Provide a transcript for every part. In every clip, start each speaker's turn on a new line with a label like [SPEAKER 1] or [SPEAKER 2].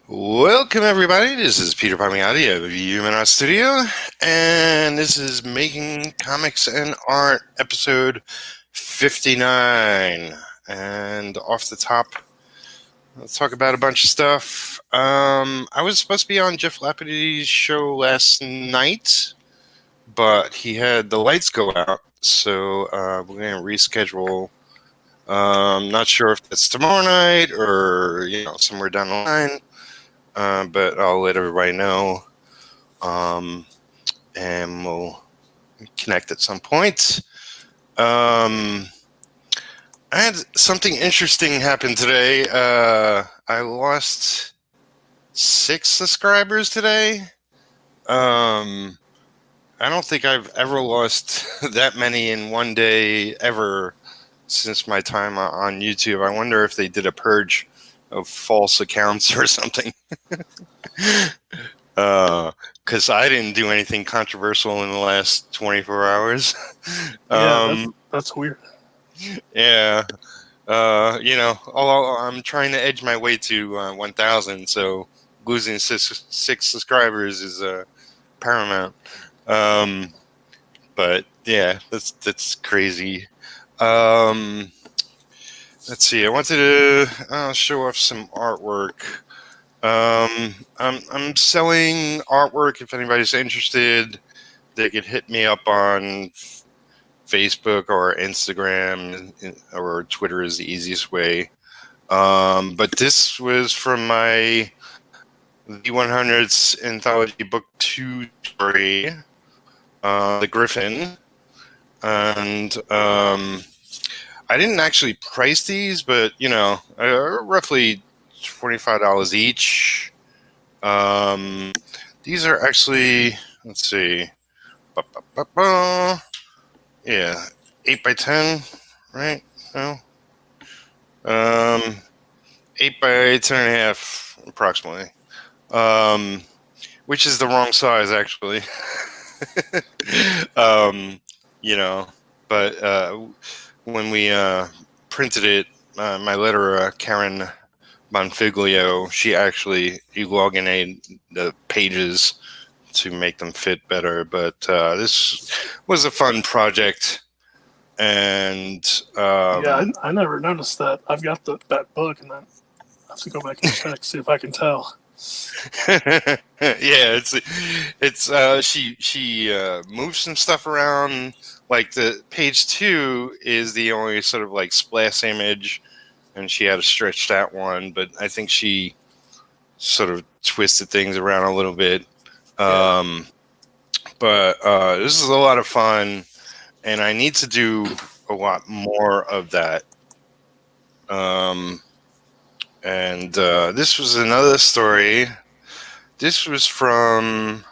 [SPEAKER 1] Welcome, everybody. This is Peter Palmiotti of Human Art Studio, and this is Making Comics and Art, episode 59. And off the top, let's talk about a bunch of stuff. I was supposed to be on Jeff Lapidy's show last night, but he had the lights go out, so we're going to reschedule. Not sure if that's tomorrow night or somewhere down the line. But I'll let everybody know, and we'll connect at some point. I had something interesting happen today. I lost 6 subscribers today. I don't think I've ever lost that many in one day ever since my time on YouTube. I wonder if they did a purge of false accounts or something. Because I didn't do anything controversial in the last 24 hours.
[SPEAKER 2] That's weird.
[SPEAKER 1] Yeah. Although I'm trying to edge my way to 1,000, so losing six subscribers is paramount. But yeah, that's crazy. Let's see. I wanted to show off some artwork. I'm selling artwork. If anybody's interested, they could hit me up on Facebook or Instagram, or Twitter is the easiest way. But this was from my V100's Anthology Book 2 story, The Griffin. And I didn't actually price these, but, roughly $25 each. These are actually, let's see, yeah, 8x10, right? No, 8 by 10.5 approximately, which is the wrong size actually. But when we printed it, my letterer, Karen Bonfiglio, she actually elongated the pages to make them fit better. But this was a fun project, and
[SPEAKER 2] I never noticed that. I've got that book, and I have to go back and check, see if I can tell.
[SPEAKER 1] Yeah, she moved some stuff around. Like the page 2 is the only sort of like splash image, and she had to stretch that one, but I think she sort of twisted things around a little bit. But this is a lot of fun, and I need to do a lot more of that. And this was another story. This was from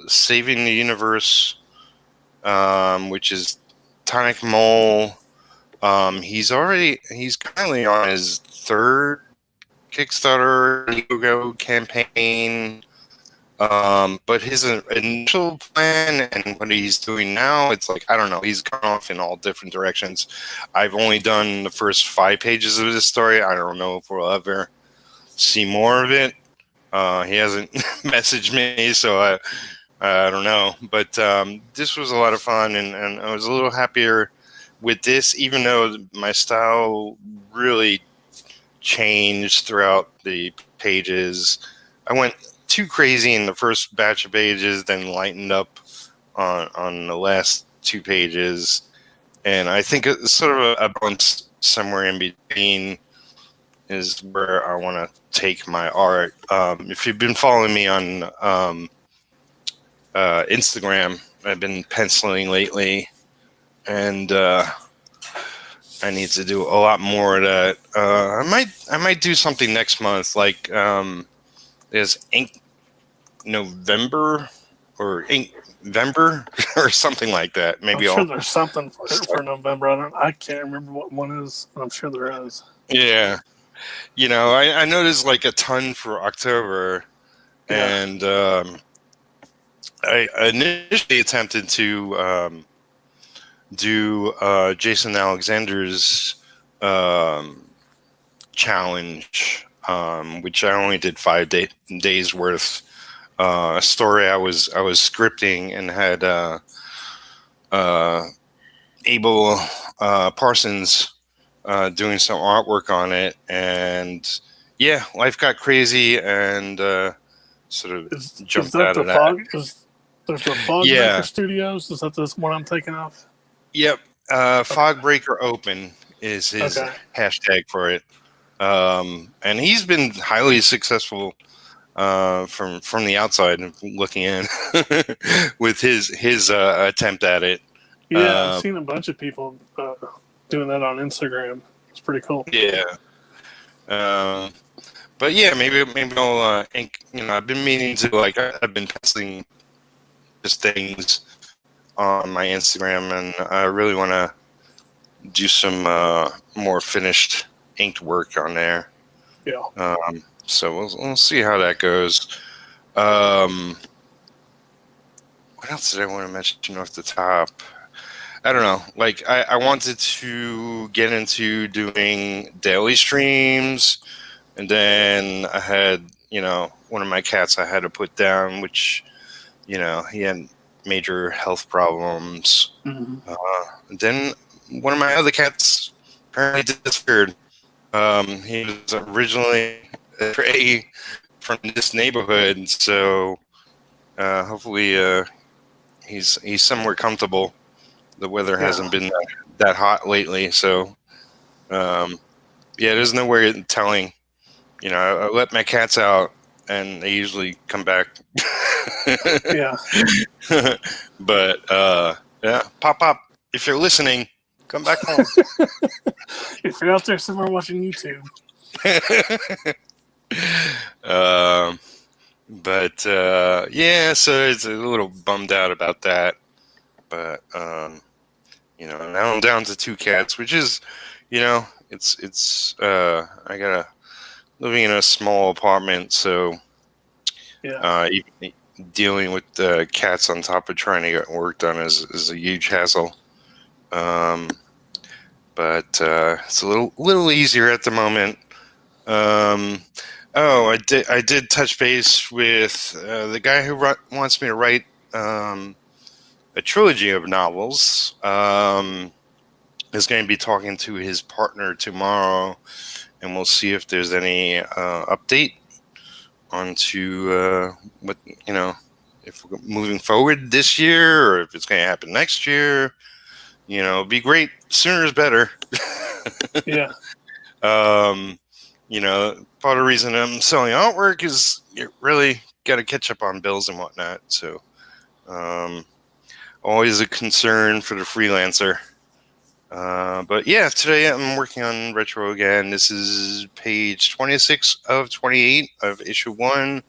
[SPEAKER 1] Saving the Universe, which is Tonic Mole. He's currently on his 3rd Kickstarter Indiegogo campaign. But his initial plan and what he's doing now, it's like, I don't know, he's gone off in all different directions. I've only done the first 5 pages of this story. I don't know if we'll ever see more of it. He hasn't messaged me, so I don't know. But this was a lot of fun, and I was a little happier with this, even though my style really changed throughout the pages. I went too crazy in the first batch of pages, then lightened up on the last 2 pages, and I think it's sort of a balance somewhere in between is where I want to take my art. If you've been following me on Instagram, I've been penciling lately, and I need to do a lot more of that. I might do something next month, like there's Ink November or Ink November or something like that. Maybe
[SPEAKER 2] I'm sure there's something for November. I can't remember what one is, but I'm sure there is.
[SPEAKER 1] Yeah, I know there's like a ton for October, and I initially attempted to do Jason Alexander's challenge. which I only did 5 days worth. A story I was scripting and had Abel Parsons doing some artwork on it, and yeah, life got crazy and sort of jumped out of that.
[SPEAKER 2] There's the Fogbreaker Studios. Is that the one I'm thinking of?
[SPEAKER 1] Yep. Fogbreaker Open is his hashtag for it. And he's been highly successful from the outside looking in with his attempt at it.
[SPEAKER 2] Yeah, I've seen a bunch of people doing that on Instagram. It's pretty cool.
[SPEAKER 1] Yeah. But yeah, maybe I'll I've been meaning to, like, I've been posting just things on my Instagram, and I really want to do some more finished inked work on there.
[SPEAKER 2] Yeah.
[SPEAKER 1] So we'll see how that goes. What else did I want to mention off the top? I don't know. Like, I wanted to get into doing daily streams, and then I had, one of my cats I had to put down, which, he had major health problems.
[SPEAKER 2] Mm-hmm.
[SPEAKER 1] Then one of my other cats apparently disappeared. He was originally a stray from this neighborhood, so hopefully he's somewhere comfortable. The weather hasn't been that hot lately, so there's no way of telling. I let my cats out, and they usually come back.
[SPEAKER 2] Yeah.
[SPEAKER 1] But Pop, if you're listening, come back home.
[SPEAKER 2] If you're out there somewhere watching YouTube.
[SPEAKER 1] So it's a little bummed out about that. But now I'm down to 2 cats, which is, it's I gotta living in a small apartment, so dealing with the cats on top of trying to get work done is a huge hassle. But it's a little easier at the moment. I did touch base with the guy who wants me to write a trilogy of novels. Is going to be talking to his partner tomorrow, and we'll see if there's any update onto what if we're moving forward this year or if it's going to happen next year. It'd be great. Sooner is better.
[SPEAKER 2] Yeah.
[SPEAKER 1] Part of the reason I'm selling artwork is you really got to catch up on bills and whatnot. So, always a concern for the freelancer. But yeah, today I'm working on Retro again. This is page 26 of 28 of issue 1.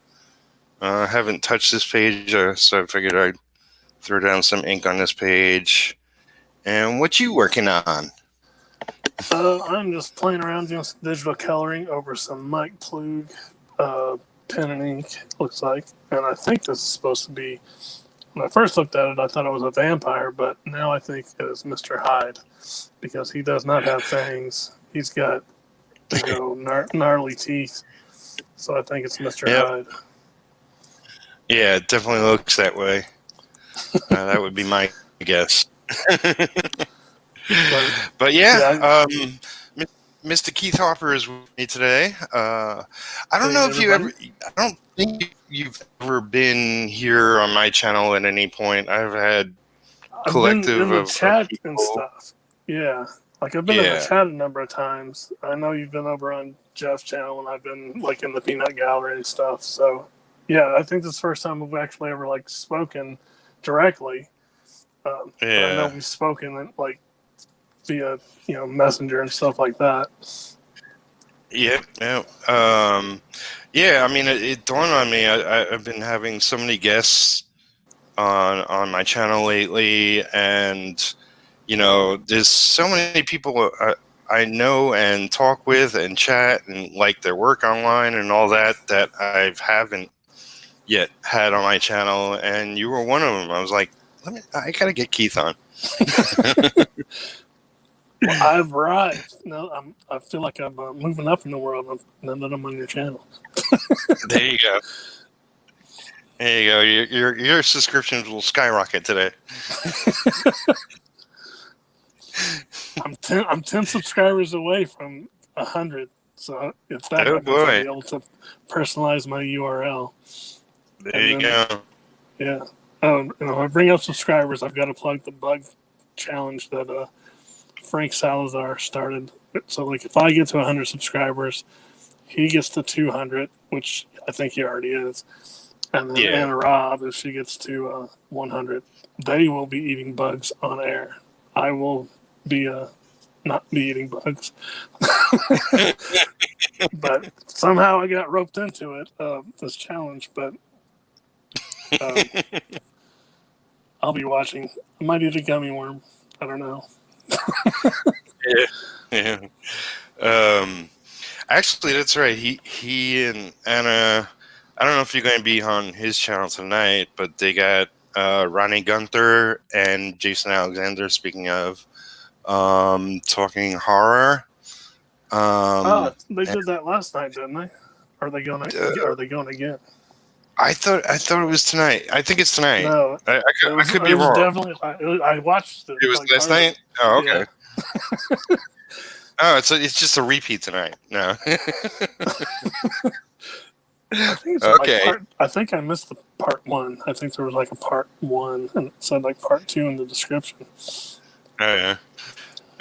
[SPEAKER 1] I haven't touched this page, so I figured I'd throw down some ink on this page. And what you working on?
[SPEAKER 2] I'm just playing around doing some digital coloring over some Mike Plug pen and ink, looks like. And I think this is supposed to be, when I first looked at it, I thought it was a vampire, but now I think it is Mr. Hyde, because he does not have fangs. He's got big old gnarly teeth. So I think it's Mr. Hyde.
[SPEAKER 1] Yeah, it definitely looks that way. That would be my guess. But Mr. Keith Harper is with me today. I don't know if I don't think you've ever been here on my channel at any point. I've had collective
[SPEAKER 2] been in the
[SPEAKER 1] of
[SPEAKER 2] chat
[SPEAKER 1] people.
[SPEAKER 2] and stuff. Yeah, like I've been in the chat a number of times. I know you've been over on Jeff's channel, and I've been like in the Peanut Gallery and stuff. So yeah, I think this is the first time we've actually ever like spoken directly. I know we've spoken like via Messenger and stuff like that.
[SPEAKER 1] Yeah. I mean, it dawned on me. I've been having so many guests on my channel lately, and there's so many people I know and talk with and chat and like their work online and all that I haven't yet had on my channel, and you were one of them. I was like, I gotta get Keith on.
[SPEAKER 2] Well, I've arrived. No, I feel like I'm moving up in the world now that I'm on your channel.
[SPEAKER 1] There you go. There you go. Your subscriptions will skyrocket today.
[SPEAKER 2] I'm 10 subscribers away from 100. So if that
[SPEAKER 1] Oh
[SPEAKER 2] happens, I'll
[SPEAKER 1] boy.
[SPEAKER 2] be able to personalize my URL.
[SPEAKER 1] There you go.
[SPEAKER 2] Yeah. And if I bring up subscribers, I've got to plug the bug challenge that Frank Salazar started. So, like, if I get to 100 subscribers, he gets to 200, which I think he already is. And then Anna Robb, if she gets to 100, they will be eating bugs on air. I will be not be eating bugs. But somehow I got roped into it, this challenge. But I'll be watching. I might eat a gummy worm. I don't know.
[SPEAKER 1] Yeah. Actually, that's right. He and Anna. I don't know if you're going to be on his channel tonight, but they got Ronnie Gunther and Jason Alexander. Speaking of talking horror.
[SPEAKER 2] They did that last night, didn't they? Are they going again?
[SPEAKER 1] I thought it was tonight. I think it's tonight.
[SPEAKER 2] No,
[SPEAKER 1] I could be
[SPEAKER 2] it was
[SPEAKER 1] wrong.
[SPEAKER 2] Definitely. I watched it.
[SPEAKER 1] It was last night. Oh, okay.
[SPEAKER 2] Yeah.
[SPEAKER 1] Oh, it's just a repeat tonight. No.
[SPEAKER 2] I think it's
[SPEAKER 1] okay.
[SPEAKER 2] I think I missed the part 1. I think there was like a part 1, and it said like part 2 in the description.
[SPEAKER 1] Oh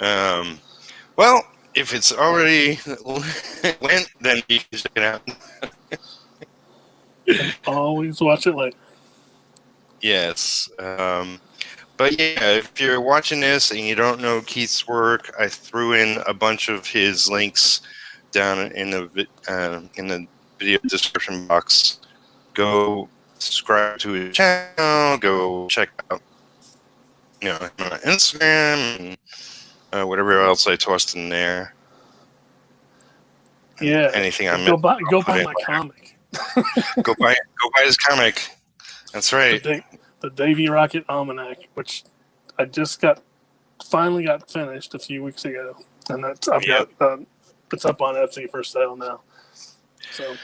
[SPEAKER 1] yeah. Well, if it's already went, then you can check it out.
[SPEAKER 2] Always watch it later.
[SPEAKER 1] Yes. But yeah, if you're watching this and you don't know Keith's work, I threw in a bunch of his links down in the video description box. Go subscribe to his channel. Go check out, him on Instagram and whatever else I tossed in there.
[SPEAKER 2] Yeah.
[SPEAKER 1] Anything I
[SPEAKER 2] go buy my comic.
[SPEAKER 1] go buy his comic. That's right.
[SPEAKER 2] The Davy Rocket Almanac, which I just finally got finished a few weeks ago, and it's up on Etsy for sale now. So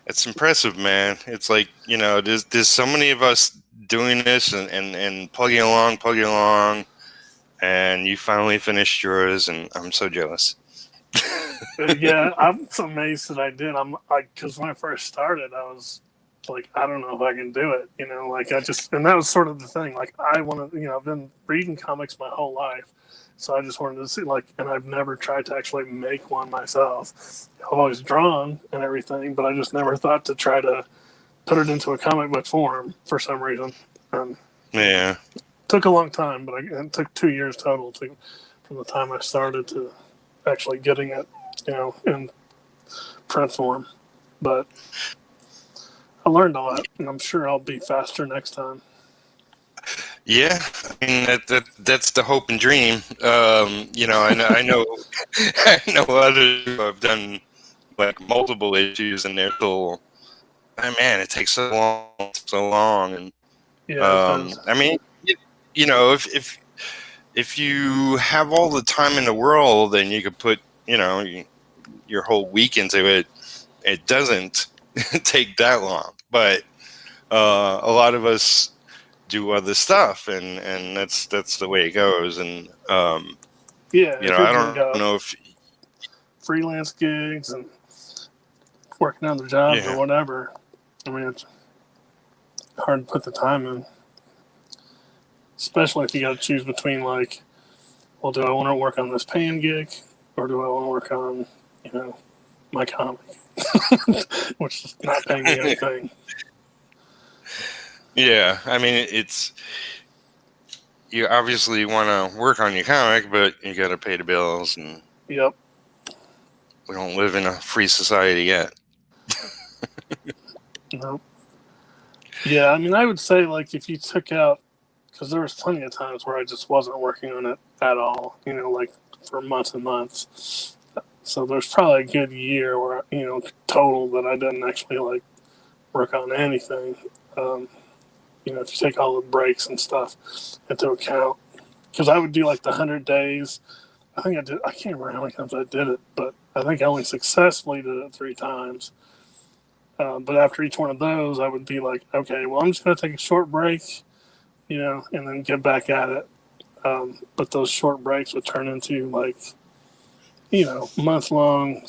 [SPEAKER 2] it's
[SPEAKER 1] impressive, man. It's like, there's so many of us doing this and plugging along, and you finally finished yours, and I'm so jealous.
[SPEAKER 2] Yeah, I'm amazed that I did. Because when I first started, I was like, I don't know if I can do it. And that was sort of the thing. Like, I want to, I've been reading comics my whole life. So I just wanted to see, and I've never tried to actually make one myself. I've always drawn and everything, but I just never thought to try to put it into a comic book form for some reason.
[SPEAKER 1] Yeah.
[SPEAKER 2] It took a long time, but it took 2 years total from the time I started to actually getting it, in print form. But I learned a lot, and I'm sure I'll be faster next time.
[SPEAKER 1] Yeah, I mean that's the hope and dream. I know others who have done like multiple issues, and they're still, man, it takes so long, and I mean, if you have all the time in the world, then you could put your whole week into it. It doesn't take that long, but a lot of us do other stuff, and that's the way it goes. And I don't know if
[SPEAKER 2] freelance gigs and working other jobs or whatever. I mean, it's hard to put the time in, especially if you got to choose between do I want to work on this paying gig, or do I want to work on my comic, which is not paying me anything.
[SPEAKER 1] Yeah, I mean, you obviously want to work on your comic, but you got to pay the bills, and
[SPEAKER 2] yep,
[SPEAKER 1] we don't live in a free society yet.
[SPEAKER 2] Nope. Yeah, I mean, I would say if you took out, because there was plenty of times where I just wasn't working on it at all, for months and months. So there's probably a good year where total that I didn't actually work on anything. If you take all the breaks and stuff into account, because I would do the 100 days I think I did. I can't remember how many times I did it, but I think I only successfully did it 3 times. But after each one of those, I would be like, okay, well, I'm just going to take a short break, and then get back at it. But those short breaks would turn into like, month long,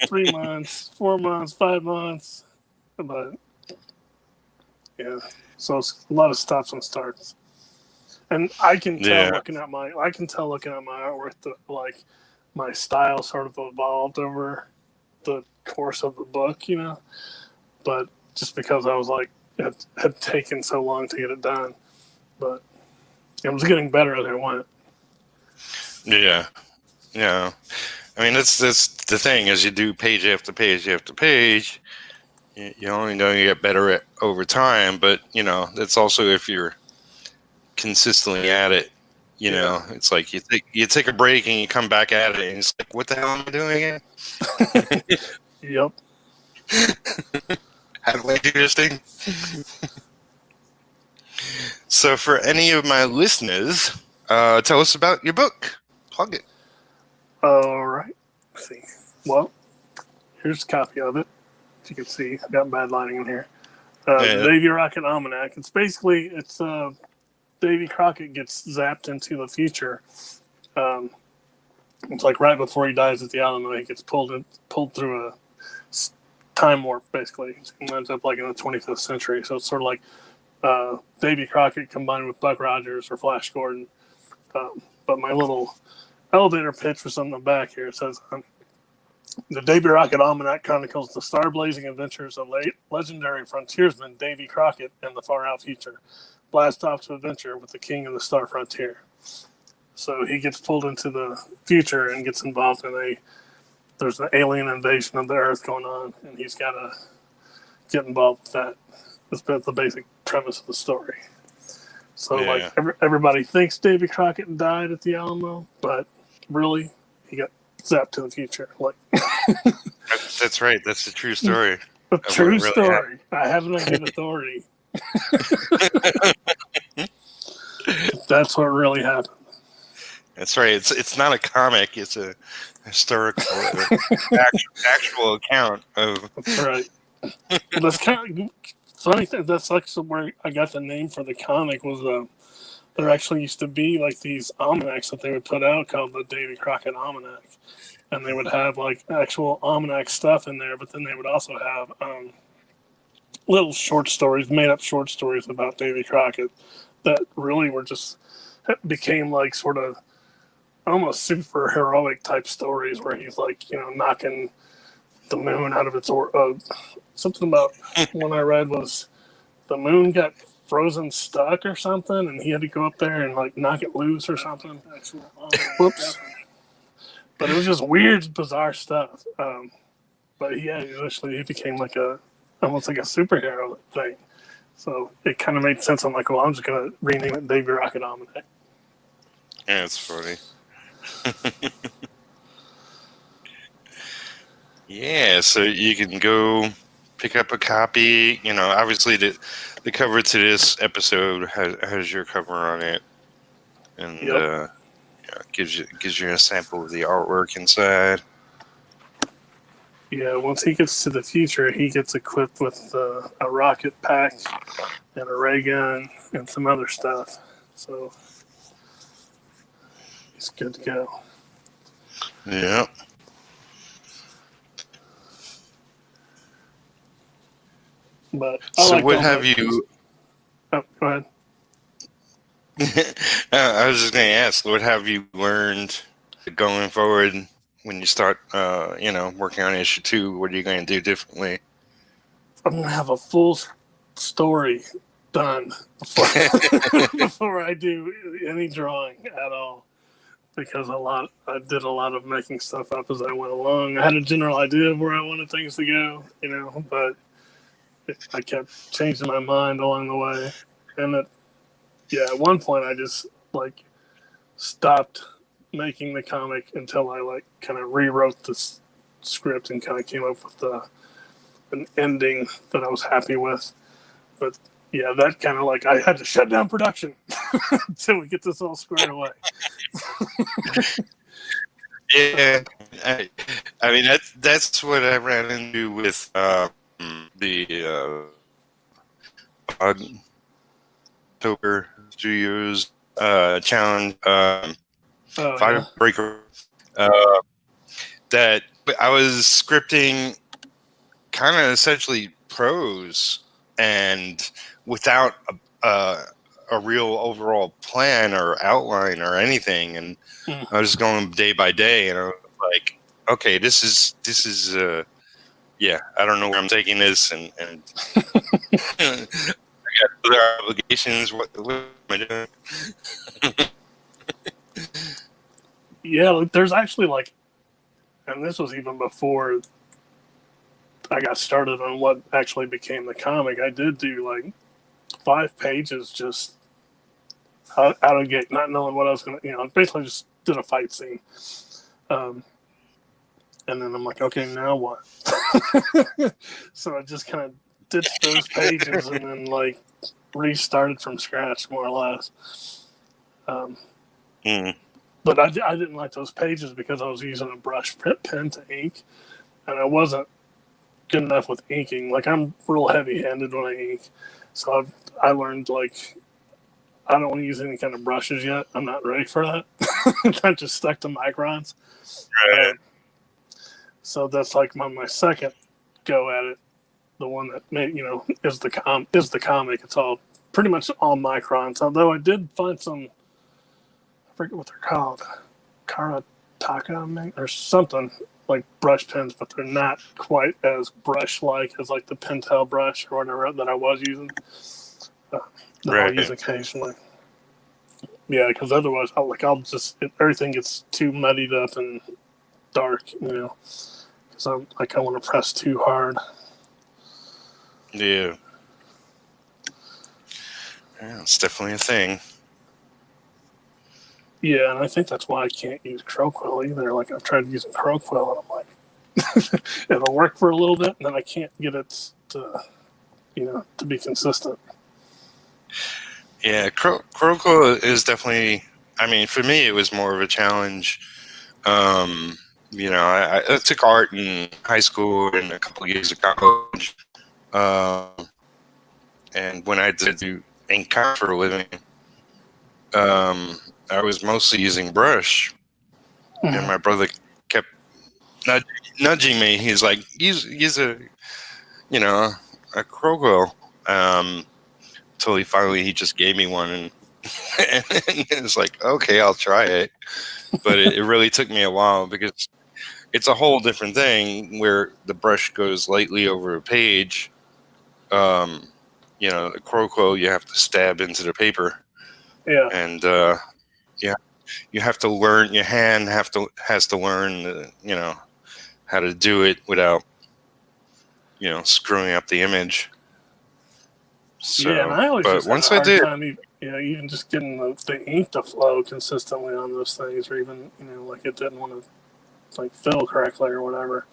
[SPEAKER 2] 3 months, 4 months, 5 months. But yeah, so it's a lot of stops and starts. And I can tell looking at my artwork that like my style sort of evolved over the course of the book, But just because I was like it had taken so long to get it done, but it was getting better as I went.
[SPEAKER 1] Yeah. I mean, that's the thing. As you do page after page after page, you only know you get better at over time. But that's also if you're consistently at it. It's like you take a break and you come back at it, and it's like, what the hell am I doing again?
[SPEAKER 2] Yep.
[SPEAKER 1] How do I do this thing? So, for any of my listeners, tell us about your book. Plug it.
[SPEAKER 2] All right. Let's see. Well, here's a copy of it. As you can see, I've got bad lighting in here. The Davy Crockett Almanac. It's Davy Crockett gets zapped into the future. It's like right before he dies at the Alamo, he gets pulled through a time warp, basically. He ends up like in the 25th century. So it's sort of like Davy Crockett combined with Buck Rogers or Flash Gordon. But my little elevator pitch was on the back here. It says, the Davy Crockett Almanac chronicles the star-blazing adventures of legendary frontiersman Davy Crockett in the far-out future. Blast off to adventure with the king of the star frontier. So he gets pulled into the future and gets involved in there's an alien invasion of the Earth going on, and he's got to get involved with that. That's the basic premise of the story. So, like, everybody thinks Davy Crockett died at the Alamo, but really, he got zapped to the future. Like,
[SPEAKER 1] that's right. That's a true story.
[SPEAKER 2] A true story. I have an good authority. That's what really happened.
[SPEAKER 1] That's right. It's not a comic. It's a historical, actual account of.
[SPEAKER 2] That's right. That's kind of funny thing. That's actually where I got the name for the comic. Was there actually used to be like these almanacs that they would put out called the Davy Crockett Almanac, and they would have like actual almanac stuff in there. But then they would also have little short stories, made up short stories about Davy Crockett that really were just became like sort of almost super heroic type stories where he's like, knocking the moon out of its something about one I read was the moon got frozen stuck or something and he had to go up there and like knock it loose or something. Whoops. But it was just weird, bizarre stuff. But eventually he became like almost like a superhero thing. So it kind of made sense. I'm like, well, I'm just going to rename it Davy Crockett Almanac.
[SPEAKER 1] Yeah, it's funny. Yeah, so you can go pick up a copy. Obviously the cover to this episode has your cover on it, and gives you a sample of the artwork inside.
[SPEAKER 2] Yeah, once he gets to the future, he gets equipped with a rocket pack and a ray gun and some other stuff. So he's good to go.
[SPEAKER 1] Yeah.
[SPEAKER 2] But
[SPEAKER 1] so what have you...
[SPEAKER 2] Oh, go ahead.
[SPEAKER 1] I was just going to ask, what have you learned going forward when you start, working on issue 2? What are you going to do differently?
[SPEAKER 2] I'm going to have a full story done before I do any drawing at all. Because I did a lot of making stuff up as I went along. I had a general idea of where I wanted things to go, but I kept changing my mind along the way. And at one point I just like stopped making the comic until I like kind of rewrote the script and kind of came up with an ending that I was happy with. But yeah, that kind of like I had to shut down production until we get this all squared away.
[SPEAKER 1] Yeah, I, I mean that's what I ran into with the October Studios challenge
[SPEAKER 2] Oh
[SPEAKER 1] Fighter
[SPEAKER 2] yeah.
[SPEAKER 1] Breaker. That I was scripting kind of essentially prose and without a real overall plan or outline or anything, and
[SPEAKER 2] Mm.
[SPEAKER 1] I was going day by day, and I was like, okay, this is yeah, I don't know where I'm taking this, and I got other obligations. What am I doing?
[SPEAKER 2] Yeah, there's actually like, and this was even before I got started on what actually became the comic. I did do like 5 pages just out of gate, not knowing what I was going to, basically just did a fight scene. And then I'm like, okay, now what? So I just kind of ditched those pages and then like restarted from scratch, more or less. But I didn't like those pages because I was using a brush pen to ink, and I wasn't good enough with inking. Like I'm real heavy-handed when I ink, so I learned like I don't want to use any kind of brushes yet. I'm not ready for that. I just stuck to microns.
[SPEAKER 1] Right.
[SPEAKER 2] So that's like my second go at it. The one that made is the comic. It's all pretty much all microns. Although I did find some, I forget what they're called, Karataka or something like brush pens, but they're not quite as brush like as like the Pentel brush or whatever that I was using. That I'll use occasionally. Yeah, because otherwise, everything gets too muddied up and dark, because I want to press too hard.
[SPEAKER 1] Yeah, it's definitely a thing.
[SPEAKER 2] Yeah, and I think that's why I can't use Crow Quill either. Like I've tried using Crow Quill, and I'm like, it'll work for a little bit, and then I can't get it to be consistent.
[SPEAKER 1] Yeah, Croco is definitely. I mean, for me, it was more of a challenge. I took art in high school and a couple of years of college, and when I did do ink for a living, I was mostly using brush, and my brother kept nudging me. He's like, use a Croco. Until he just gave me one, and it's like, okay, I'll try it. But it really took me a while because it's a whole different thing where the brush goes lightly over a page. The Croco, you have to stab into the paper.
[SPEAKER 2] Yeah.
[SPEAKER 1] And you have to learn. Your hand has to learn. How to do it without screwing up the image. So,
[SPEAKER 2] yeah, and I always just had a
[SPEAKER 1] once I
[SPEAKER 2] hard
[SPEAKER 1] did,
[SPEAKER 2] time, even just getting the ink to flow consistently on those things, or even like it didn't want to like fill correctly or whatever.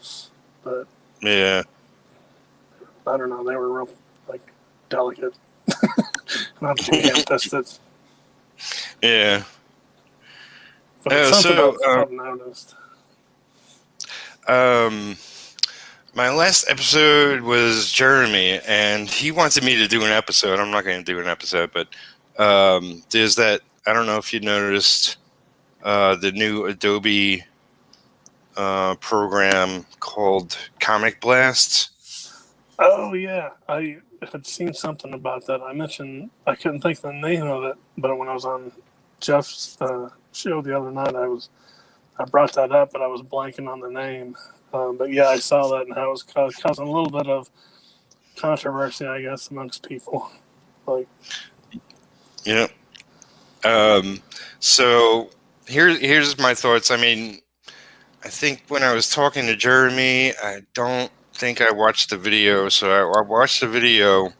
[SPEAKER 2] But
[SPEAKER 1] yeah,
[SPEAKER 2] I don't know, they were real like delicate, not too ham fisted.
[SPEAKER 1] yeah.
[SPEAKER 2] But it's something I've noticed.
[SPEAKER 1] My last episode was Jeremy, and he wanted me to do an episode. I'm not going to do an episode, but there's that. I don't know if you noticed the new Adobe program called Comic Blast.
[SPEAKER 2] Oh yeah, I had seen something about that. I couldn't think of the name of it, but when I was on Jeff's show the other night, I brought that up, but I was blanking on the name. But yeah, I saw that, and that was causing a little bit of controversy, I guess, amongst people. Like,
[SPEAKER 1] yeah. So here's my thoughts. I mean, I think when I was talking to Jeremy, I don't think I watched the video. So I watched the video,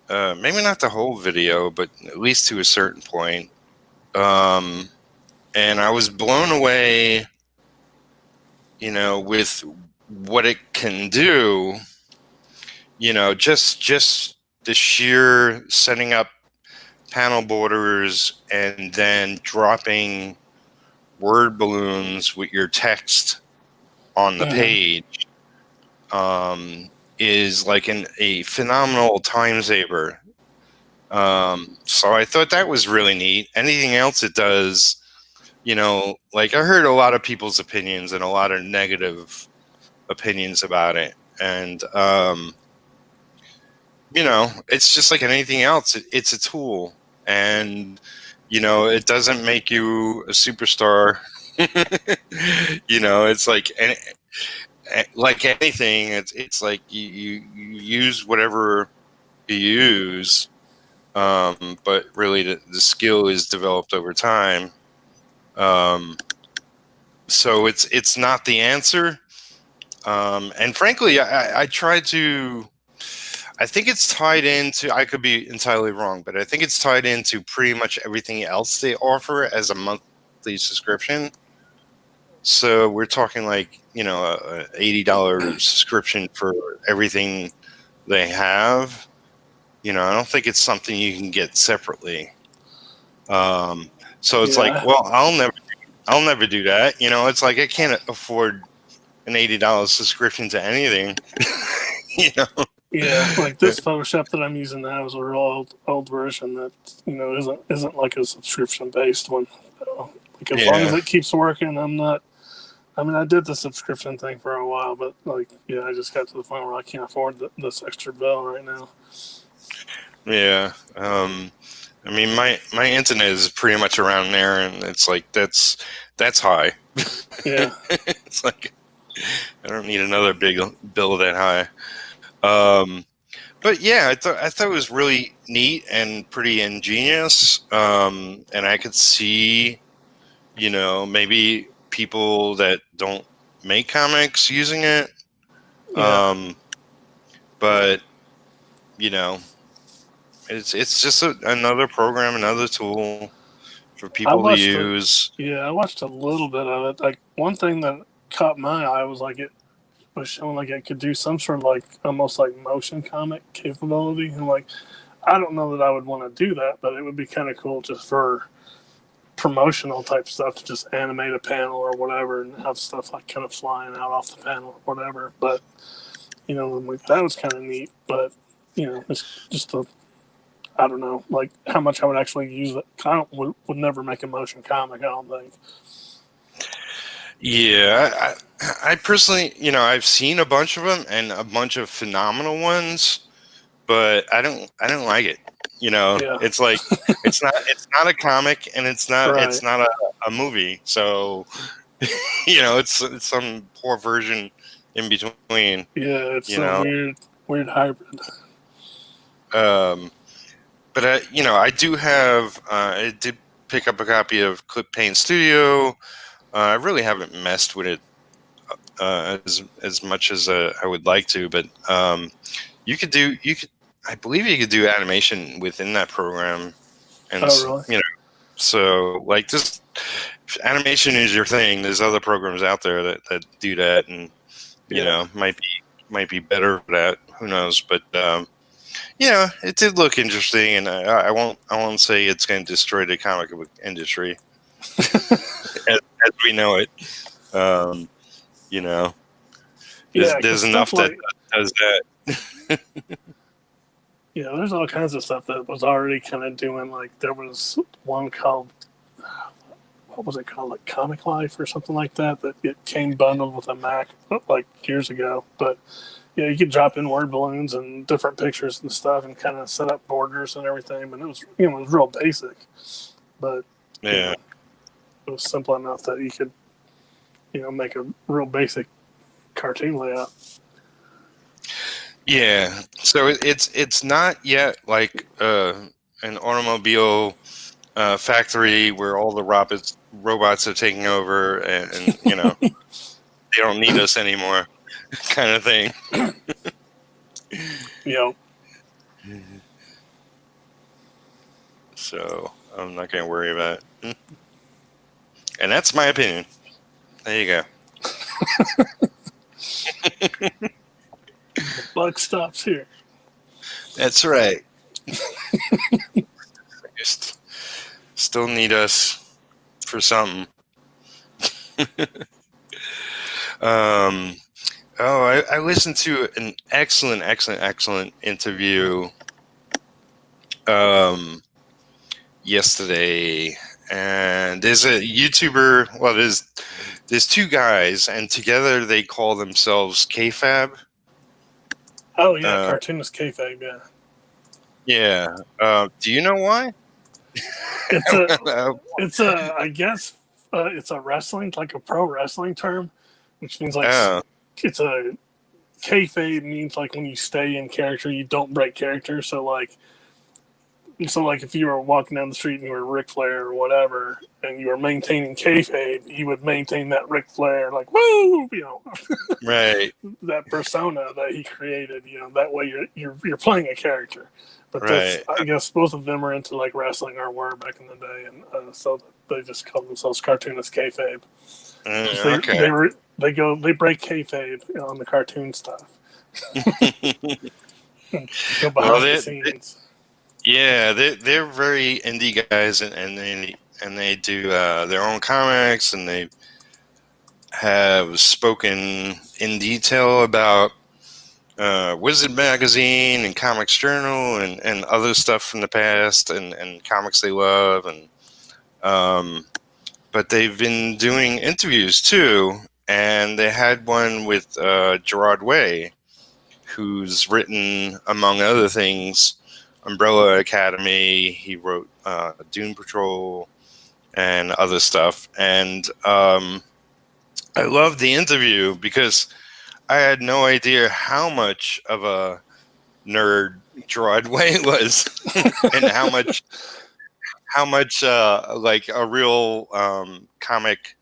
[SPEAKER 1] maybe not the whole video, but at least to a certain point. And I was blown away, with what it can do. Just the sheer setting up panel borders and then dropping word balloons with your text on the page is like a phenomenal time saver. So I thought that was really neat. Anything else it does, like I heard a lot of people's opinions and a lot of negative opinions about it. And, it's just like anything else. It's a tool. And, it doesn't make you a superstar. It's like anything. It's like you use whatever you use. But really the skill is developed over time. So it's not the answer. And frankly, I tried to, I think it's tied into, I could be entirely wrong, but I think it's tied into pretty much everything else they offer as a monthly subscription. So we're talking like, a $80 subscription for everything they have. I don't think it's something you can get separately. So it's like, well, I'll never do that. It's like I can't afford an $80 subscription to anything.
[SPEAKER 2] Yeah, like this Photoshop that I'm using now is a real old version that isn't like a subscription based one. Like as long as it keeps working, I'm not. I mean, I did the subscription thing for a while, but I just got to the point where I can't afford this extra bill right now.
[SPEAKER 1] Yeah. I mean, my internet is pretty much around there, and it's like that's high.
[SPEAKER 2] Yeah.
[SPEAKER 1] It's like I don't need another big bill that high. But yeah, I thought it was really neat and pretty ingenious. And I could see, maybe people that don't make comics using it.
[SPEAKER 2] Yeah.
[SPEAKER 1] But it's just another program, another tool for people to use.
[SPEAKER 2] I watched a little bit of it. Like one thing that caught my eye was like it was showing like it could do some sort of like almost like motion comic capability, and like I don't know that I would want to do that, but it would be kind of cool just for promotional type stuff to just animate a panel or whatever and have stuff like kind of flying out off the panel or whatever. But like that was kind of neat. But it's just I don't know, like how much I would actually use it. I would never make a motion comic, I don't think.
[SPEAKER 1] Yeah, I personally, I've seen a bunch of them and a bunch of phenomenal ones, but I don't like it. It's like it's not a comic and it's not a movie. So it's some poor version in between.
[SPEAKER 2] Yeah, it's a weird hybrid.
[SPEAKER 1] But I do have. I did pick up a copy of Clip Paint Studio. I really haven't messed with it as much as I would like to, but you could. I believe you could do animation within that program, and
[SPEAKER 2] really?
[SPEAKER 1] So like this animation is your thing. There's other programs out there that do that, and might be better for that. Who knows? But it did look interesting, and I won't say it's going to destroy the comic book industry as we know it. There's enough that does that.
[SPEAKER 2] Yeah, there's all kinds of stuff that was already kind of doing. Like there was one called, what was it called, like Comic Life or something like that. That it came bundled with a Mac like years ago, but. Yeah, you could drop in word balloons and different pictures and stuff, and kind of set up borders and everything. But it was, it was real basic. But it was simple enough that you could, make a real basic cartoon layout.
[SPEAKER 1] Yeah, so it's not yet like an automobile factory where all the robots are taking over, and they don't need us anymore. Kind of thing.
[SPEAKER 2] Yep.
[SPEAKER 1] So I'm not going to worry about it. And that's my opinion. There you go.
[SPEAKER 2] The buck stops here.
[SPEAKER 1] That's right. Just still need us for something. um, I listened to an excellent interview yesterday, and there's a YouTuber. Well, there's two guys, and together they call themselves KFAB.
[SPEAKER 2] Oh yeah, cartoonist kayfabe. Yeah.
[SPEAKER 1] Yeah. Do you know why?
[SPEAKER 2] It's a I guess it's a wrestling, like a pro wrestling term, which means like it's a kayfabe means like when you stay in character, you don't break character. So like if you were walking down the street and you were Ric Flair or whatever, and you were maintaining kayfabe, you would maintain that Ric Flair, like woo,
[SPEAKER 1] right.
[SPEAKER 2] that persona that he created. That way you're playing a character. But
[SPEAKER 1] Right.
[SPEAKER 2] I guess both of them are into like wrestling or were back in the day, and so they just call themselves cartoonist kayfabe.
[SPEAKER 1] Okay.
[SPEAKER 2] They break kayfabe on the cartoon stuff. Go behind the scenes.
[SPEAKER 1] They're very indie guys, and they do their own comics, and they have spoken in detail about Wizard Magazine and Comics Journal and other stuff from the past and comics they love, and but they've been doing interviews too, and they had one with Gerard Way, who's written, among other things, Umbrella Academy. He wrote Doom Patrol and other stuff. And I loved the interview because I had no idea how much of a nerd Gerard Way was and how much like a real comic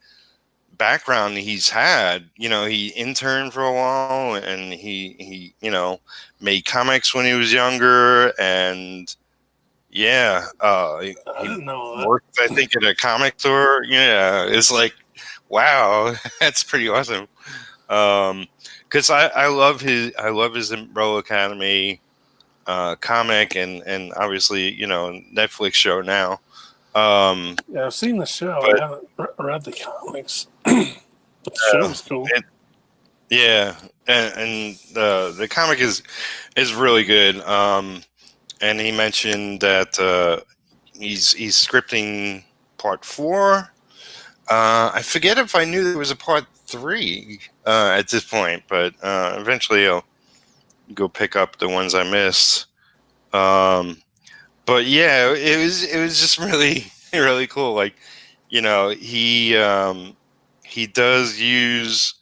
[SPEAKER 1] background he's had. He interned for a while, and he made comics when he was younger, and he
[SPEAKER 2] I didn't know that.
[SPEAKER 1] worked, I think, at a comic store. It's like, wow, that's pretty awesome. Because I love his Umbrella Academy comic, and obviously Netflix show now.
[SPEAKER 2] Yeah, I've seen the show. I haven't read the comics, but the show was cool.
[SPEAKER 1] And the comic is really good. And he mentioned that he's scripting part 4. I forget if I knew there was a part 3 at this point, but eventually I'll go pick up the ones I missed. But yeah, it was just really really cool. Like, he does use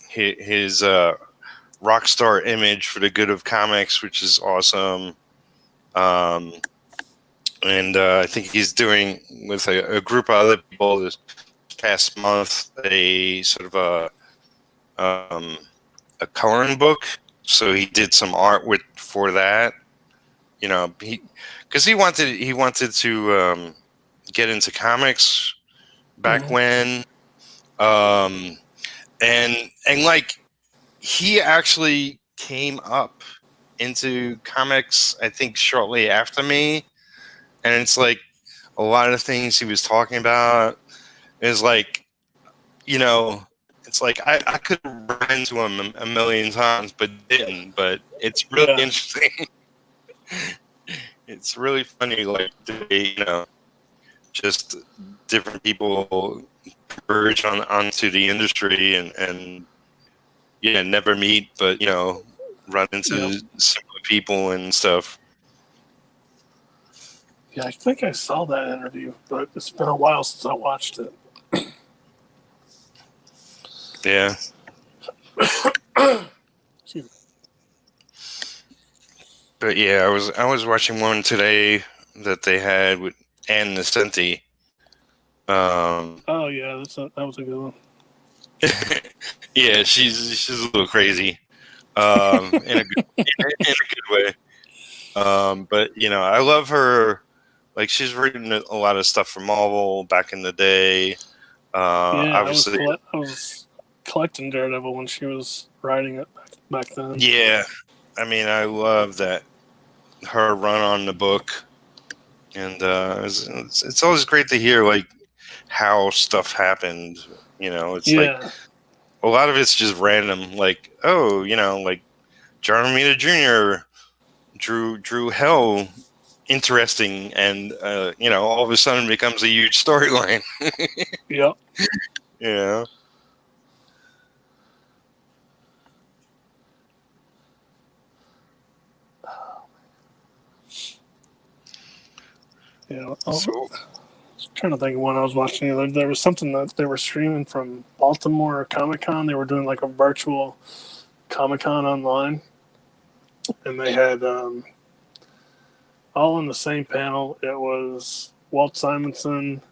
[SPEAKER 1] his rock star image for the good of comics, which is awesome. And I think he's doing with a group of other people this past month a sort of a coloring book. So he did some art for that. Because he wanted to get into comics back when, and like he actually came up into comics, I think, shortly after me, and it's like a lot of things he was talking about is like, it's like I could run into him a million times, but didn't. But it's really interesting. It's really funny, like just different people converge onto the industry and never meet, but run into similar people and stuff.
[SPEAKER 2] Yeah, I think I saw that interview, but it's been a while since I watched it.
[SPEAKER 1] Yeah. But yeah, I was watching one today that they had with Ann Nesenti.
[SPEAKER 2] Oh yeah, that was a good one.
[SPEAKER 1] Yeah, she's a little crazy, in a good way. But I love her. Like, she's written a lot of stuff for Marvel back in the day. Obviously,
[SPEAKER 2] I was collecting Daredevil when she was writing it back then.
[SPEAKER 1] Yeah, I mean, I love that her run on the book, and it's always great to hear like how stuff happened. It's like
[SPEAKER 2] Yeah.
[SPEAKER 1] a lot of it's just random. Like, oh, like John Romita Jr. drew Hell interesting, and all of a sudden becomes a huge storyline.
[SPEAKER 2] Yep.
[SPEAKER 1] Yeah.
[SPEAKER 2] Yeah.
[SPEAKER 1] So,
[SPEAKER 2] Trying to think of when I was watching it. There was something that they were streaming from Baltimore Comic Con. They were doing like a virtual Comic Con online, and they had all in the same panel. It was Walt Simonson.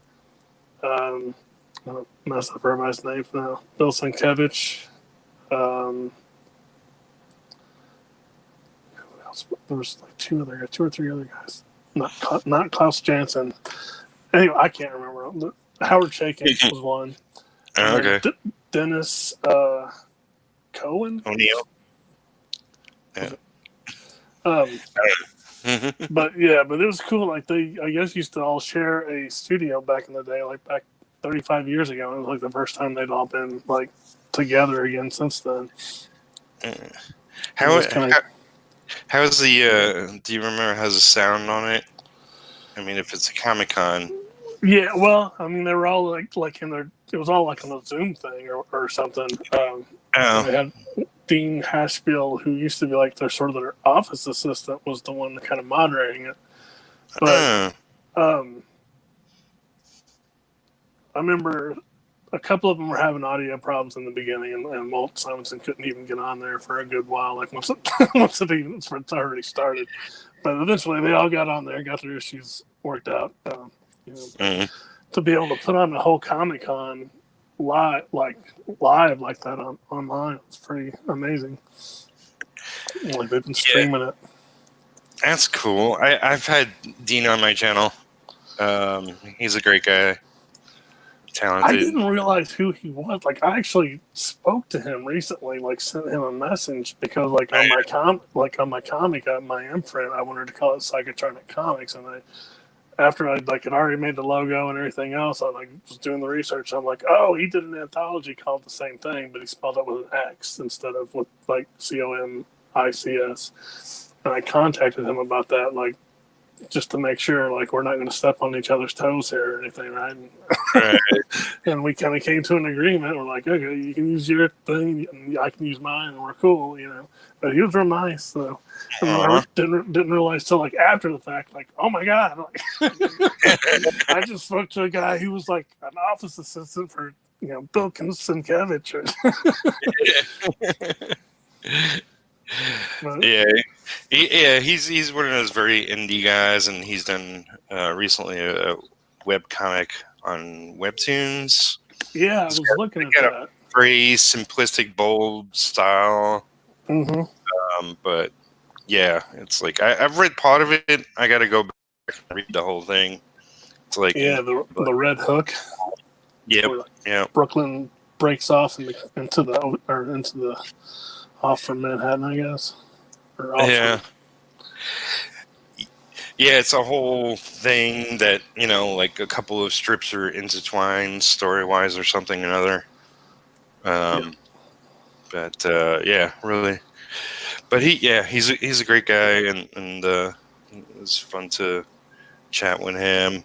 [SPEAKER 2] I'm gonna mess up everybody's names now. Bill Sienkiewicz. Who else? There was like two or three other guys. Not Klaus Janson. Anyway, I can't remember. Howard Chaykin was one.
[SPEAKER 1] okay.
[SPEAKER 2] Dennis Cohen.
[SPEAKER 1] O'Neill. Yeah.
[SPEAKER 2] But it was cool. Like they, I guess, used to all share a studio back in the day, like back 35 years ago. It was like the first time they'd all been like together again since then.
[SPEAKER 1] How's the? Do you remember how's the sound on it? I mean, if it's a Comic-Con.
[SPEAKER 2] Yeah, well, I mean, they were all like in their. It was all like on a Zoom thing or something. They had Dean Hashfield, who used to be like their office assistant, was the one kind of moderating it. But I remember a couple of them were having audio problems in the beginning, and Walt Simonson couldn't even get on there for a good while. Like once it's already started, but eventually they all got on there, got their issues worked out. To be able to put on the whole Comic-Con live like that online, it's pretty amazing. Like they've been streaming it.
[SPEAKER 1] That's cool. I've had Dean on my channel. He's a great guy. Talented.
[SPEAKER 2] I didn't realize who he was. Like I actually spoke to him recently, like sent him a message because like on my comic, my imprint, I wanted to call it Psychotronic Comics, and after I had already made the logo and everything else, I was doing the research. I'm like, oh, he did an anthology called the same thing, but he spelled it with an X instead of with like COMICS. And I contacted him about that, like just to make sure like we're not going to step on each other's toes here or anything, right? And we kind of came to an agreement. We're like, okay, you can use your thing, and I can use mine, and we're cool, But he was real nice, so I didn't realize till like after the fact, like, oh my god, like, I just spoke to a guy who was like an office assistant for Bill Sienkiewicz. He's
[SPEAKER 1] one of those very indie guys, and he's done recently a web comic on Webtoons.
[SPEAKER 2] Yeah, I was looking at that.
[SPEAKER 1] A very simplistic, bold style.
[SPEAKER 2] Mm-hmm.
[SPEAKER 1] But yeah, it's like I've read part of it. I got to go back and read the whole thing. It's like
[SPEAKER 2] the Red Hook.
[SPEAKER 1] Yep.
[SPEAKER 2] Brooklyn breaks off into the off from Manhattan, I guess.
[SPEAKER 1] Yeah, it's a whole thing that like a couple of strips are intertwined story-wise or something or another. But really. But he's a great guy, and it was fun to chat with him.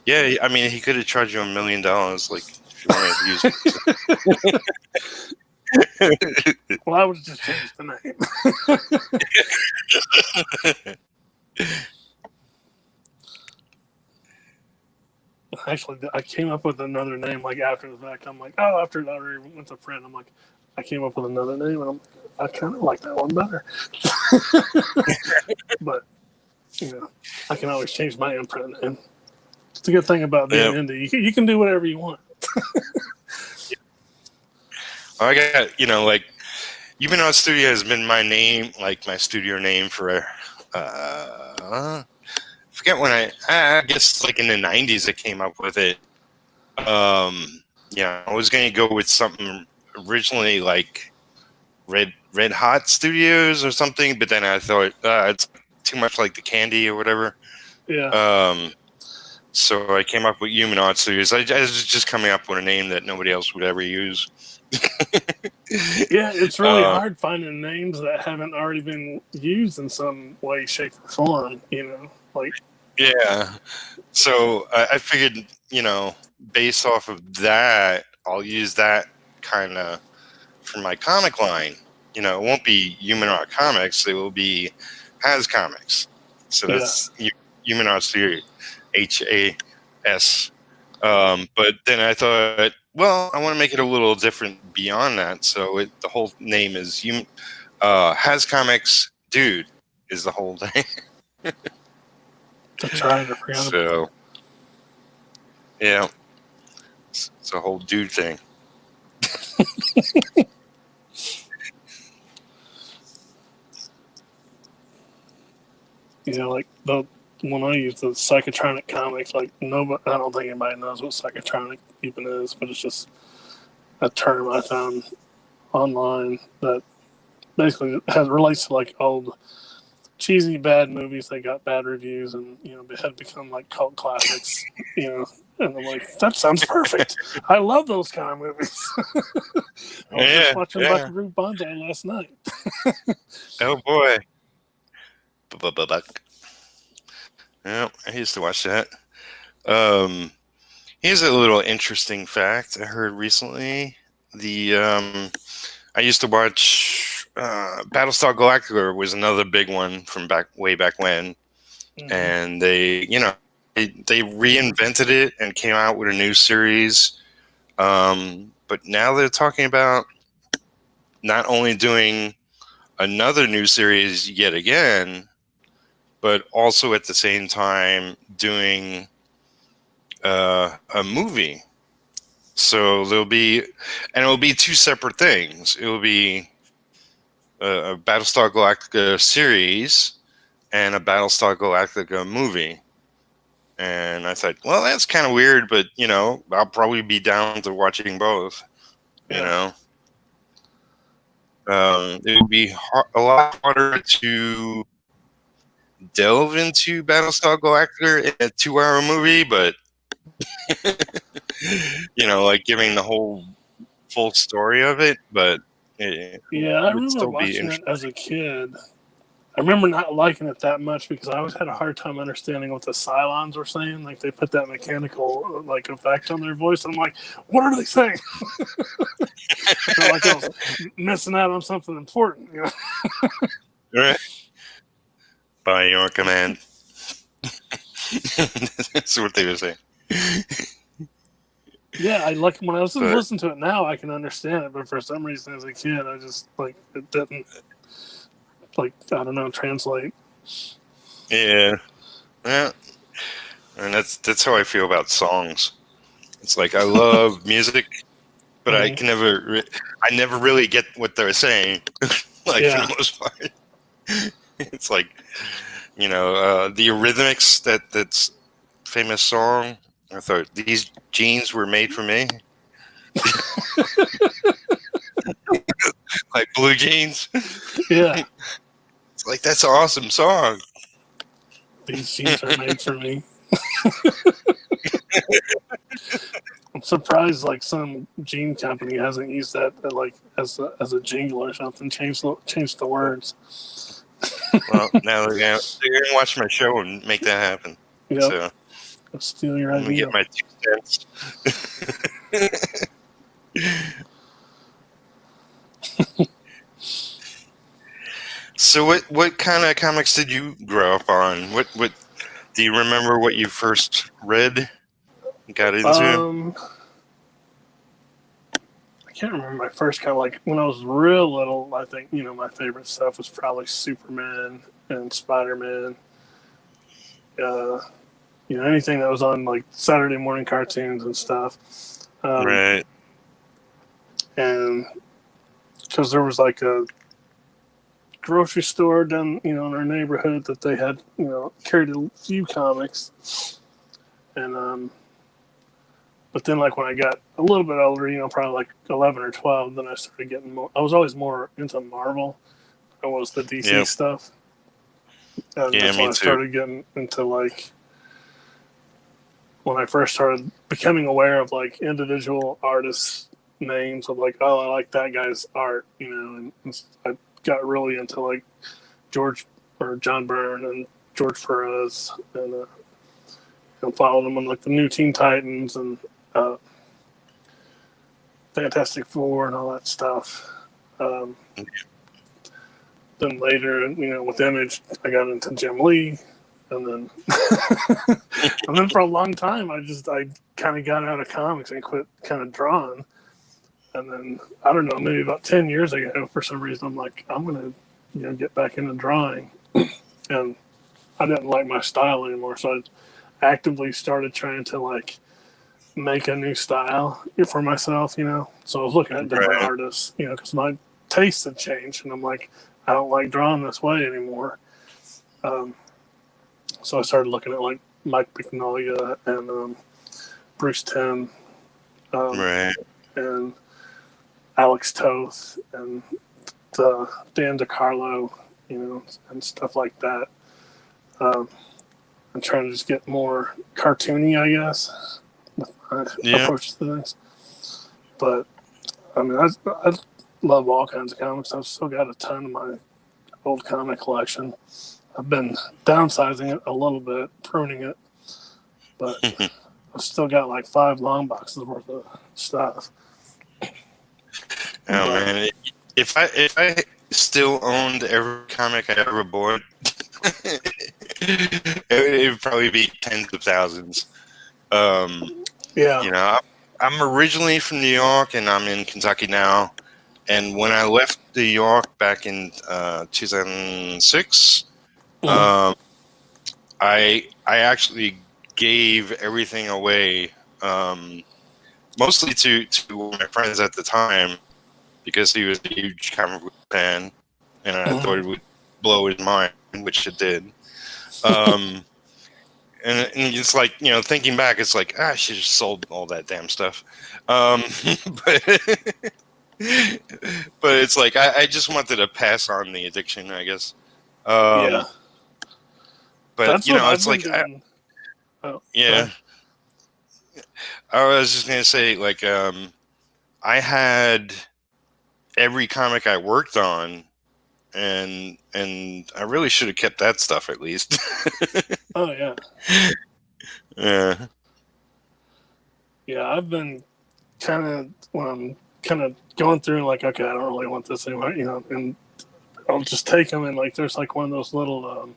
[SPEAKER 1] Yeah, I mean, he could have charged you $1 million, like if you wanted to use it.
[SPEAKER 2] Well, I would have just changed the name. Actually, I came up with another name like after the fact. I'm like, after I already went to print, I'm like, I came up with another name, and I kind of like that one better. But I can always change my imprint, and it's a good thing about being indie. You can do whatever you want.
[SPEAKER 1] I got like Even Out Studio has been my name, like my studio name for I forget when I guess like in the 90s I came up with it. I was going to go with something originally like Red Hot Studios or something. But then I thought it's too much like the Candy or whatever.
[SPEAKER 2] Yeah.
[SPEAKER 1] So I came up with Human Studios. I was just coming up with a name that nobody else would ever use.
[SPEAKER 2] Yeah, it's really hard finding names that haven't already been used in some way, shape, or form. Like.
[SPEAKER 1] Yeah. So I figured, based off of that, I'll use that kind of for my comic line. It won't be Human Art Comics. It will be Has Comics. So that's Human Art Studio, HAS. But then I thought, well, I want to make it a little different beyond that. So the whole name is Has Comics Dude is the whole thing.
[SPEAKER 2] That's right, I forgot about
[SPEAKER 1] So, yeah, it's a whole dude thing.
[SPEAKER 2] like the when I use the psychotronic comics, like nobody, I don't think anybody knows what psychotronic even is, but it's just a term I found online that basically relates to like old cheesy bad movies that got bad reviews and had become like cult classics. And I'm like, that sounds perfect. I love those kind of movies. I was just watching Buckaroo Banzai last night.
[SPEAKER 1] Oh boy. Yeah, I used to watch that. Here's a little interesting fact I heard recently. I used to watch Battlestar Galactica was another big one from way back when, and they reinvented it and came out with a new series. But now they're talking about not only doing another new series yet again, but also at the same time doing a movie. So it'll be two separate things. It will be a Battlestar Galactica series and a Battlestar Galactica movie. And I thought, well, that's kind of weird, but I'll probably be down to watching both. It would be a lot harder to delve into Battlestar Galactica in a 2-hour movie, but like giving the whole full story of it. But
[SPEAKER 2] I remember watching it as a kid. I remember not liking it that much because I always had a hard time understanding what the Cylons were saying. Like they put that mechanical like effect on their voice. I'm like, what are they saying? Like I was missing out on something important.
[SPEAKER 1] Right. By your command. That's what they were saying.
[SPEAKER 2] Yeah, I like when I was listening to it now, I can understand it, but for some reason as a kid, I just it didn't I don't know, translate.
[SPEAKER 1] Yeah. And that's how I feel about songs. It's like I love music, but I never really get what they're saying. For the most part, it's like the Eurythmics, that's famous song. I thought these jeans were made for me. Like blue jeans.
[SPEAKER 2] Yeah.
[SPEAKER 1] It's like, that's an awesome song.
[SPEAKER 2] These jeans are made for me. I'm surprised some jean company hasn't used that as a jingle or something. Change the words.
[SPEAKER 1] Well, now they're gonna watch my show and make that happen.
[SPEAKER 2] Yep.
[SPEAKER 1] So
[SPEAKER 2] I'll steal your idea.
[SPEAKER 1] Get my 2 cents. So what kind of comics did you grow up on? What do you remember what you first read and got into?
[SPEAKER 2] I can't remember my first when I was real little. I think my favorite stuff was probably Superman and Spider-Man. Anything that was on Saturday morning cartoons and stuff.
[SPEAKER 1] Right.
[SPEAKER 2] And because there was a grocery store down in our neighborhood that they had carried a few comics, and But then, like, when I got a little bit older, probably like 11 or 12, then I started getting more. I was always more into Marvel. I was the DC stuff. And
[SPEAKER 1] Yeah,
[SPEAKER 2] that's
[SPEAKER 1] me
[SPEAKER 2] when I
[SPEAKER 1] too.
[SPEAKER 2] started getting into, like, when I first started becoming aware of, like, individual artists' names of, like, oh, I like that guy's art, and I got really into, like, John Byrne and George Perez, and followed them on, like, the New Teen Titans and Fantastic Four and all that stuff. Then later, with Image, I got into Jim Lee, and then and then for a long time, I kind of got out of comics and quit kind of drawing. And then I don't know, maybe about 10 years ago, for some reason, I'm like, I'm gonna get back into drawing, and I didn't like my style anymore, so I actively started trying to, like, make a new style for myself. So I was looking at different artists, because my tastes had changed, and I'm like, I don't like drawing this way anymore. So I started looking at, like, Mike Mignola and Bruce Timm, and Alex Toth and Dan DiCarlo, and stuff like that. I'm trying to just get more cartoony, I guess, with my approach to things. But I mean, I love all kinds of comics. I've still got a ton of my old comic collection. I've been downsizing it a little bit, pruning it, but I've still got like 5 long boxes worth of stuff.
[SPEAKER 1] Oh man, if I still owned every comic I ever bought, it would probably be tens of thousands.
[SPEAKER 2] Yeah.
[SPEAKER 1] I'm originally from New York, and I'm in Kentucky now. And when I left New York back in 2006, I actually gave everything away, mostly to my friends at the time, because he was a huge comic book fan, and I thought it would blow his mind, which it did. And it's like, thinking back, it's like, I should have sold all that damn stuff. But it's like, I just wanted to pass on the addiction, I guess.
[SPEAKER 2] Yeah.
[SPEAKER 1] But,
[SPEAKER 2] that's what
[SPEAKER 1] it's like, I was just going to say, like, I had every comic I worked on, and I really should have kept that stuff at least.
[SPEAKER 2] Oh yeah.
[SPEAKER 1] Yeah.
[SPEAKER 2] Yeah, I've been kind of, when I'm kind of going through, like, okay, I don't really want this anymore, and I'll just take them, and, like, there's, like, one of those little,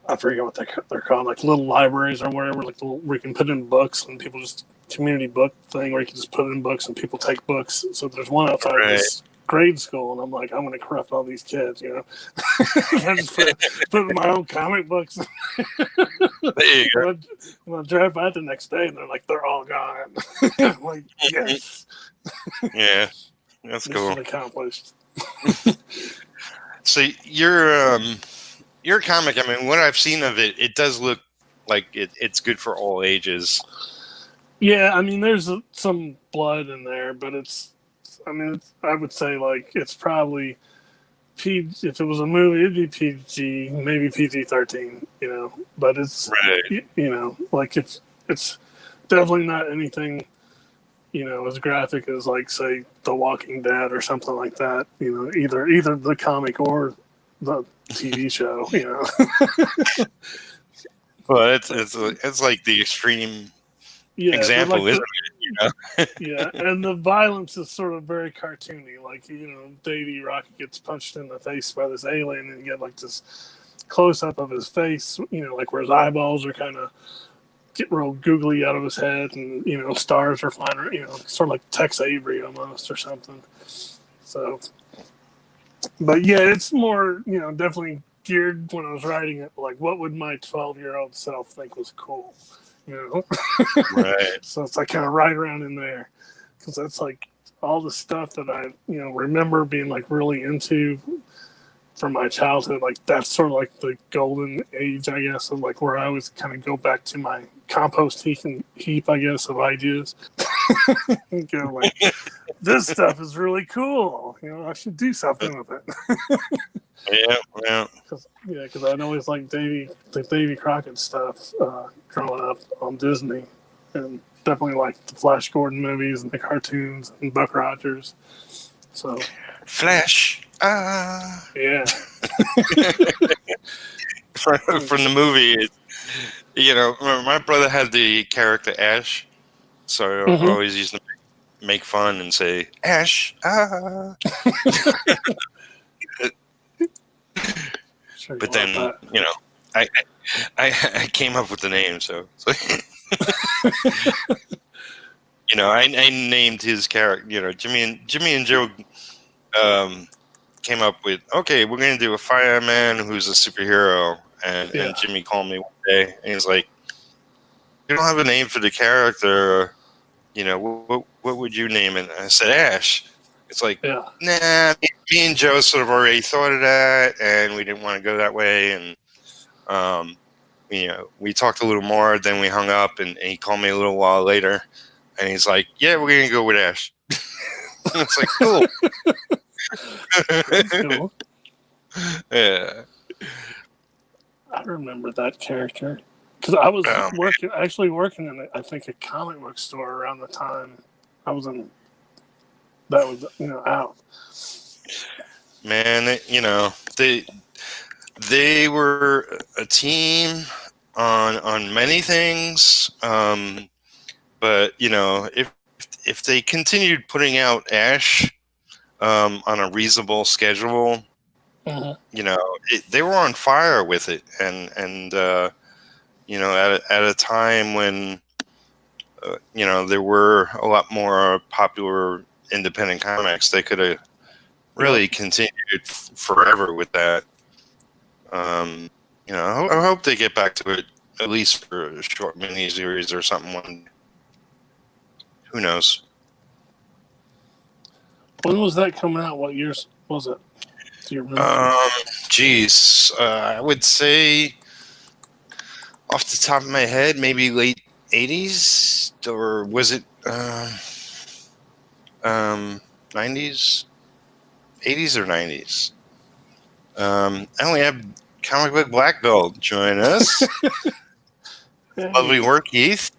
[SPEAKER 2] I forget what they're called, like little libraries or whatever, like where you can put in books, and people just community book thing where you can just put in books and people take books. So there's one outside this grade school, and I'm like, I'm going to corrupt all these kids, I just put my own comic books.
[SPEAKER 1] There you go.
[SPEAKER 2] And I drive by the next day, and they're like, they're all gone. I'm like, yes.
[SPEAKER 1] Yeah, that's cool.
[SPEAKER 2] Mission accomplished.
[SPEAKER 1] So your comic, I mean, what I've seen of it, it does look like it's good for all ages.
[SPEAKER 2] Yeah, I mean, there's some blood in there, but I would say, like, it's probably if it was a movie, it'd be PG, maybe PG-13, but it's, like, it's definitely not anything, as graphic as, like, say, The Walking Dead or something like that, either the comic or the TV show,
[SPEAKER 1] Well, it's like the extreme example,
[SPEAKER 2] like
[SPEAKER 1] isn't it?
[SPEAKER 2] Yeah, and the violence is sort of very cartoony. Like, Davey Rocket gets punched in the face by this alien, and you get, like, this close up of his face, like where his eyeballs are kind of get real googly out of his head, and stars are flying, sort of like Tex Avery almost or something. So, but yeah, it's more, definitely geared when I was writing it, like, what would my 12-year-old self think was cool?
[SPEAKER 1] Right.
[SPEAKER 2] So it's like kind of right around in there, because that's like all the stuff that I remember being, like, really into from my childhood. Like, that's sort of like the golden age, I guess, of, like, where I always kind of go back to my compost heap, I guess, of ideas. And go like, this stuff is really cool. I should do something with it.
[SPEAKER 1] Yeah.
[SPEAKER 2] Because I'd always liked the Davy Crockett stuff growing up on Disney, and definitely liked the Flash Gordon movies and the cartoons and Buck Rogers. So
[SPEAKER 1] Flash.
[SPEAKER 2] Yeah.
[SPEAKER 1] From the movie, my brother had the character Ash, so I always used to make fun and say Ash.
[SPEAKER 2] Sure,
[SPEAKER 1] but then I came up with the name, so I named his character. Jimmy and Joe came up with, okay, we're gonna do a fireman who's a superhero, and Jimmy called me one day and he was like, "You don't have a name for the character. What would you name it?" And I said Ash. It's like, nah, me and Joe sort of already thought of that, and we didn't want to go that way. And, we talked a little more, then we hung up, and he called me a little while later, and he's like, yeah, we're going to go with Ash. It's like, cool.
[SPEAKER 2] That's cool.
[SPEAKER 1] Yeah.
[SPEAKER 2] I remember that character. Because I was working in, I think, a comic book store around the time I was in. That was out.
[SPEAKER 1] Man, they were a team on many things, but if they continued putting out Ash on a reasonable schedule, they were on fire with it, and at a time when there were a lot more popular independent comics, they could have really continued forever with that. I hope they get back to it, at least for a short mini series or something. Who knows?
[SPEAKER 2] When was that coming out? What years was it? Do you remember?
[SPEAKER 1] I would say off the top of my head, maybe late 80s, or was it 90s? 80s or 90s? I only have Comic Book Black Belt. Join us. Lovely work, Keith.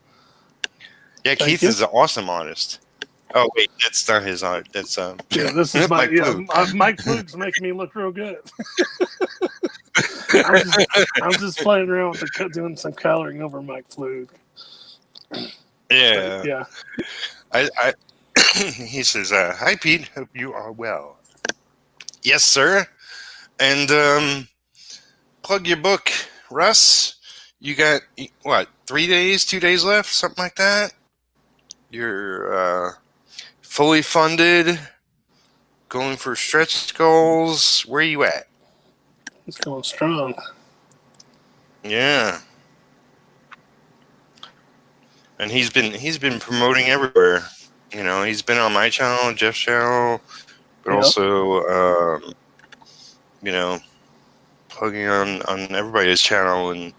[SPEAKER 1] Yeah,
[SPEAKER 2] Thank
[SPEAKER 1] Keith
[SPEAKER 2] you.
[SPEAKER 1] is an awesome artist. Oh wait, that's not his art. That's
[SPEAKER 2] this is
[SPEAKER 1] Mike Flug.
[SPEAKER 2] Mike Flug's making me look real good. I'm just playing around with doing some coloring over Mike Flug.
[SPEAKER 1] Yeah.
[SPEAKER 2] But, yeah.
[SPEAKER 1] I he says, "Hi Pete, hope you are well." Yes, sir. And plug your book, Russ. You got what? 2 days left, something like that. You're fully funded, going for stretch goals. Where are you at?
[SPEAKER 2] It's going strong.
[SPEAKER 1] Yeah. And he's been promoting everywhere. He's been on my channel, Jeff's channel, but also plugging on everybody's channel and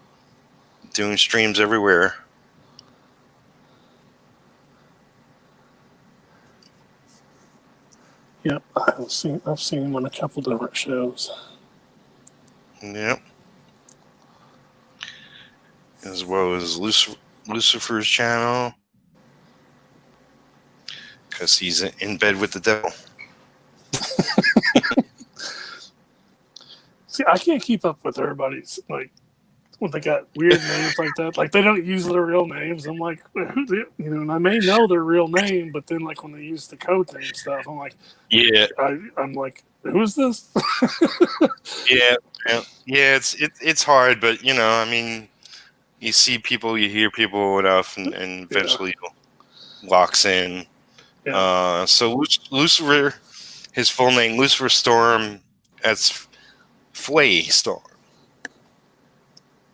[SPEAKER 1] doing streams everywhere.
[SPEAKER 2] Yep, I've seen him on a couple different shows.
[SPEAKER 1] Yep. As well as Lucifer's channel, because he's in bed with the devil.
[SPEAKER 2] See, I can't keep up with everybody's, when they got weird names like that. Like, they don't use their real names. I'm like, who do and I may know their real name, but then, when they use the code name stuff, I'm like,
[SPEAKER 1] yeah.
[SPEAKER 2] I'm like, who is this?
[SPEAKER 1] Yeah. It's hard, but, you see people, you hear people enough, and eventually it locks in.
[SPEAKER 2] Yeah.
[SPEAKER 1] So Lucifer, his full name, Lucifer Storm, that's Flay Storm.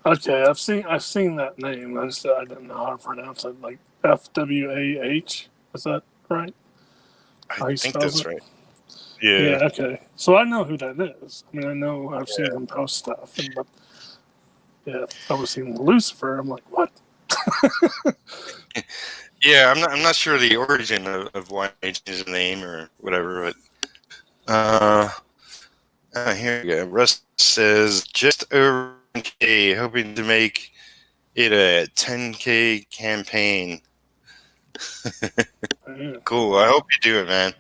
[SPEAKER 2] Okay, I've seen that name. I didn't know how to pronounce it. Like FWAH, is that right?
[SPEAKER 1] I think that's right. Yeah.
[SPEAKER 2] Yeah. Okay. So I know who that is. I mean, I know I've seen him post stuff, but I was seeing Lucifer. I'm like, what?
[SPEAKER 1] Yeah, I'm not sure the origin of why they changed the name or whatever, but here we go. Russ says just over 10K, hoping to make it a 10K campaign. Cool. I hope you do it, man.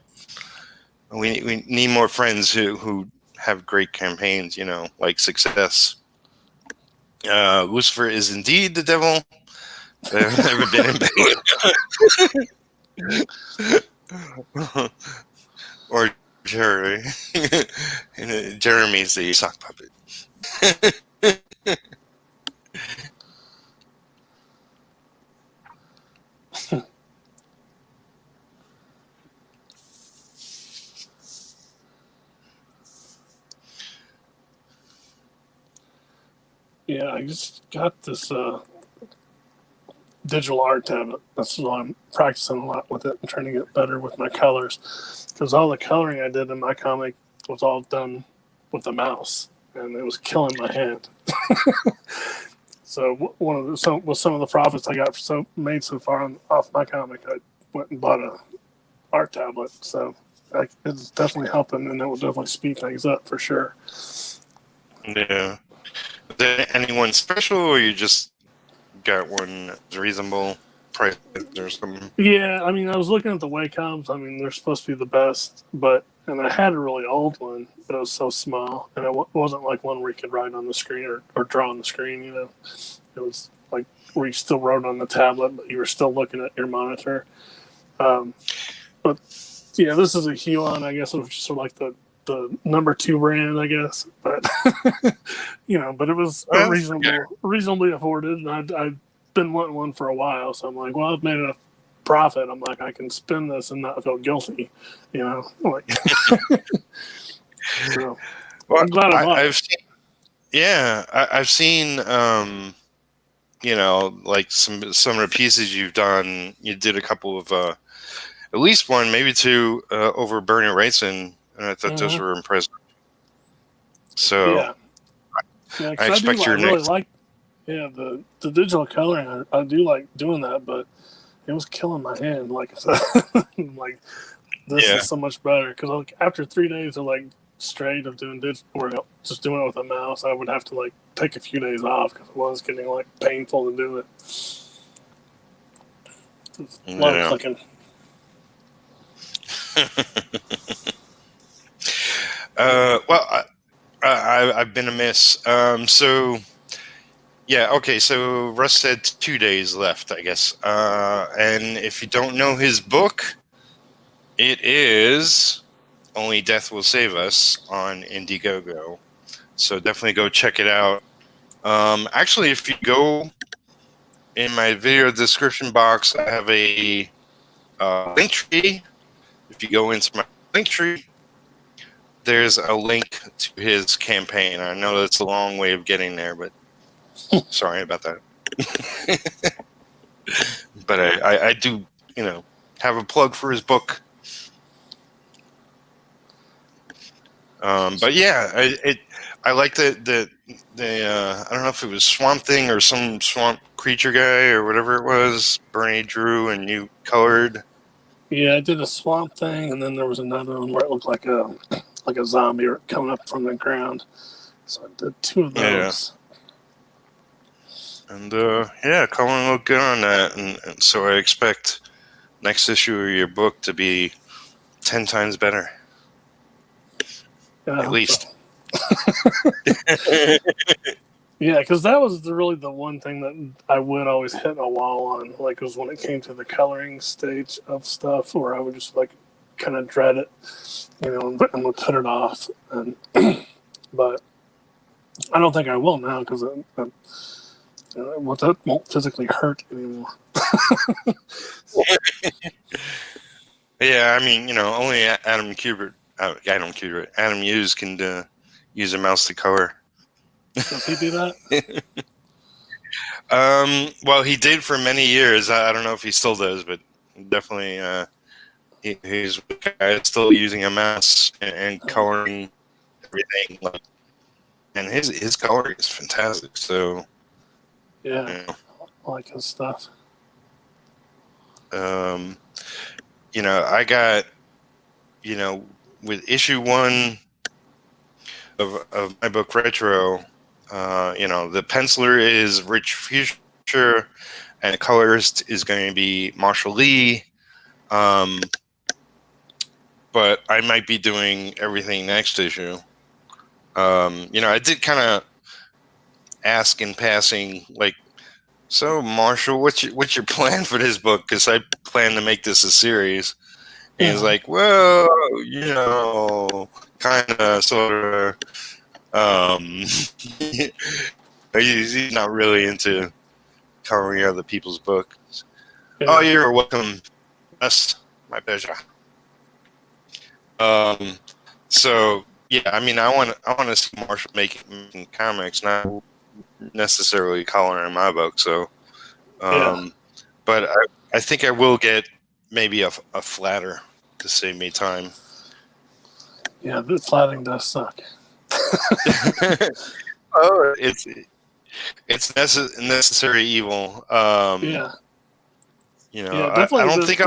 [SPEAKER 1] We need more friends who have great campaigns, like success. Lucifer is indeed the devil. I've never been in bed with or Jeremy. Jeremy's the sock puppet.
[SPEAKER 2] Yeah, I just got this digital art tablet. That's why I'm practicing a lot with it and trying to get better with my colors. Because all the coloring I did in my comic was all done with the mouse, and it was killing my hand. So with some of the profits I got made so far off my comic, I went and bought a art tablet. So it's definitely helping, and it will definitely speed things up for sure.
[SPEAKER 1] Yeah. Is there anyone special, or you just got one reasonable price or something?
[SPEAKER 2] Yeah, I mean, I was looking at the Wacom's. I mean, they're supposed to be the best, and I had a really old one, but it was so small, and it wasn't like one where you could write on the screen or draw on the screen. It was like where you still wrote on the tablet, but you were still looking at your monitor. But yeah, this is a Huon. I guess it was just sort of like the number 2 brand, I guess, but but it was reasonably afforded, and I've been wanting one for a while, so I'm like, well, I've made enough profit. I'm like, I can spend this and not feel guilty, like. So
[SPEAKER 1] well,
[SPEAKER 2] I'm glad I bought it.
[SPEAKER 1] I've seen like some of the pieces you've done. You did a couple of at least one, maybe 2 over Bernie Wrightson, and I thought those were impressive. So
[SPEAKER 2] I
[SPEAKER 1] expect your
[SPEAKER 2] really
[SPEAKER 1] next.
[SPEAKER 2] like the digital coloring. I do like doing that, but it was killing my hand. Like I said, like this is so much better because like after 3 days of like straight of doing digital or just doing it with a mouse, I would have to like take a few days off because it was getting like painful to do it. A lot of clicking.
[SPEAKER 1] Well, I've been amiss. So Russ said 2 days left, I guess. And if you don't know his book, it is Only Death Will Save Us on Indiegogo. So definitely go check it out. Actually, if you go in my video description box, I have a link tree. If you go into my link tree, there's a link to his campaign. I know that's a long way of getting there, but sorry about that. But I do, have a plug for his book. But yeah, I like the I don't know if it was Swamp Thing or some swamp creature guy or whatever it was. Bernie drew and you colored.
[SPEAKER 2] Yeah, I did a Swamp Thing, and then there was another one where it looked like a zombie coming up from the ground. So I did 2 of those.
[SPEAKER 1] And coloring looked good on that, and so I expect next issue of your book to be 10 times better. At least.
[SPEAKER 2] Yeah, because that was really the one thing that I would always hit a wall on. Like, was when it came to the coloring stage of stuff, where I would just like kind of dread it, and would put it off. And but I don't think I will now because that won't physically hurt anymore.
[SPEAKER 1] Yeah, I mean, only Adam Hughes can use a mouse to color.
[SPEAKER 2] Does he do that?
[SPEAKER 1] Well, he did for many years. I don't know if he still does, but definitely he's still using a mouse and coloring everything. And his coloring is fantastic. So
[SPEAKER 2] yeah. I like his stuff.
[SPEAKER 1] I got, with issue 1 of my book Retro, the penciler is Rich Future, and the colorist is going to be Marshall Lee. But I might be doing everything next issue. I did kind of ask in passing, like, so Marshall, what's your plan for this book? Because I plan to make this a series. And he's like, well, kind of, sort of. He's not really into covering other people's books. Yeah. Oh, you're welcome. That's my pleasure. So yeah, I mean, I want to see Marshall making comics, not necessarily coloring my book. So, but I think I will get maybe a flatter to save me time.
[SPEAKER 2] Yeah, the flatting does suck.
[SPEAKER 1] Oh, it's necessary evil.
[SPEAKER 2] Yeah.
[SPEAKER 1] I don't think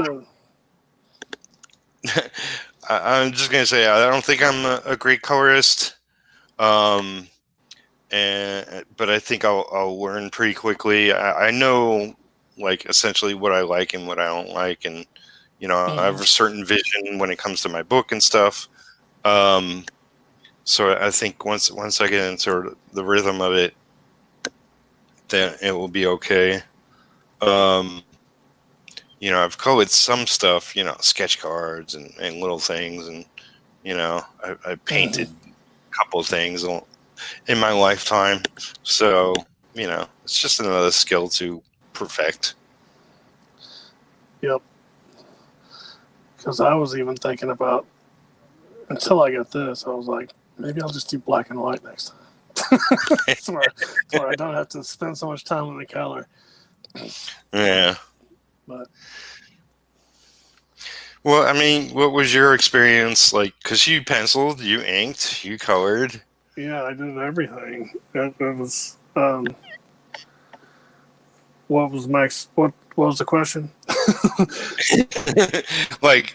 [SPEAKER 1] I'm just gonna say I don't think I'm a great colorist, but I think I'll learn pretty quickly. I know, like, essentially what I like and what I don't like, and I have a certain vision when it comes to my book and stuff. So I think once I get into the rhythm of it, then it will be okay. I've colored some stuff, sketch cards and little things, and I painted a couple of things in my lifetime. So it's just another skill to perfect.
[SPEAKER 2] Yep. Because I was even thinking about, until I got this, I was like, maybe I'll just do black and white next time. where I don't have to spend so much time on the color.
[SPEAKER 1] Yeah.
[SPEAKER 2] But
[SPEAKER 1] well, I mean, what was your experience like? Because you penciled, you inked, you colored.
[SPEAKER 2] Yeah, I did everything. It was. What was Max? What was the question?
[SPEAKER 1] Like,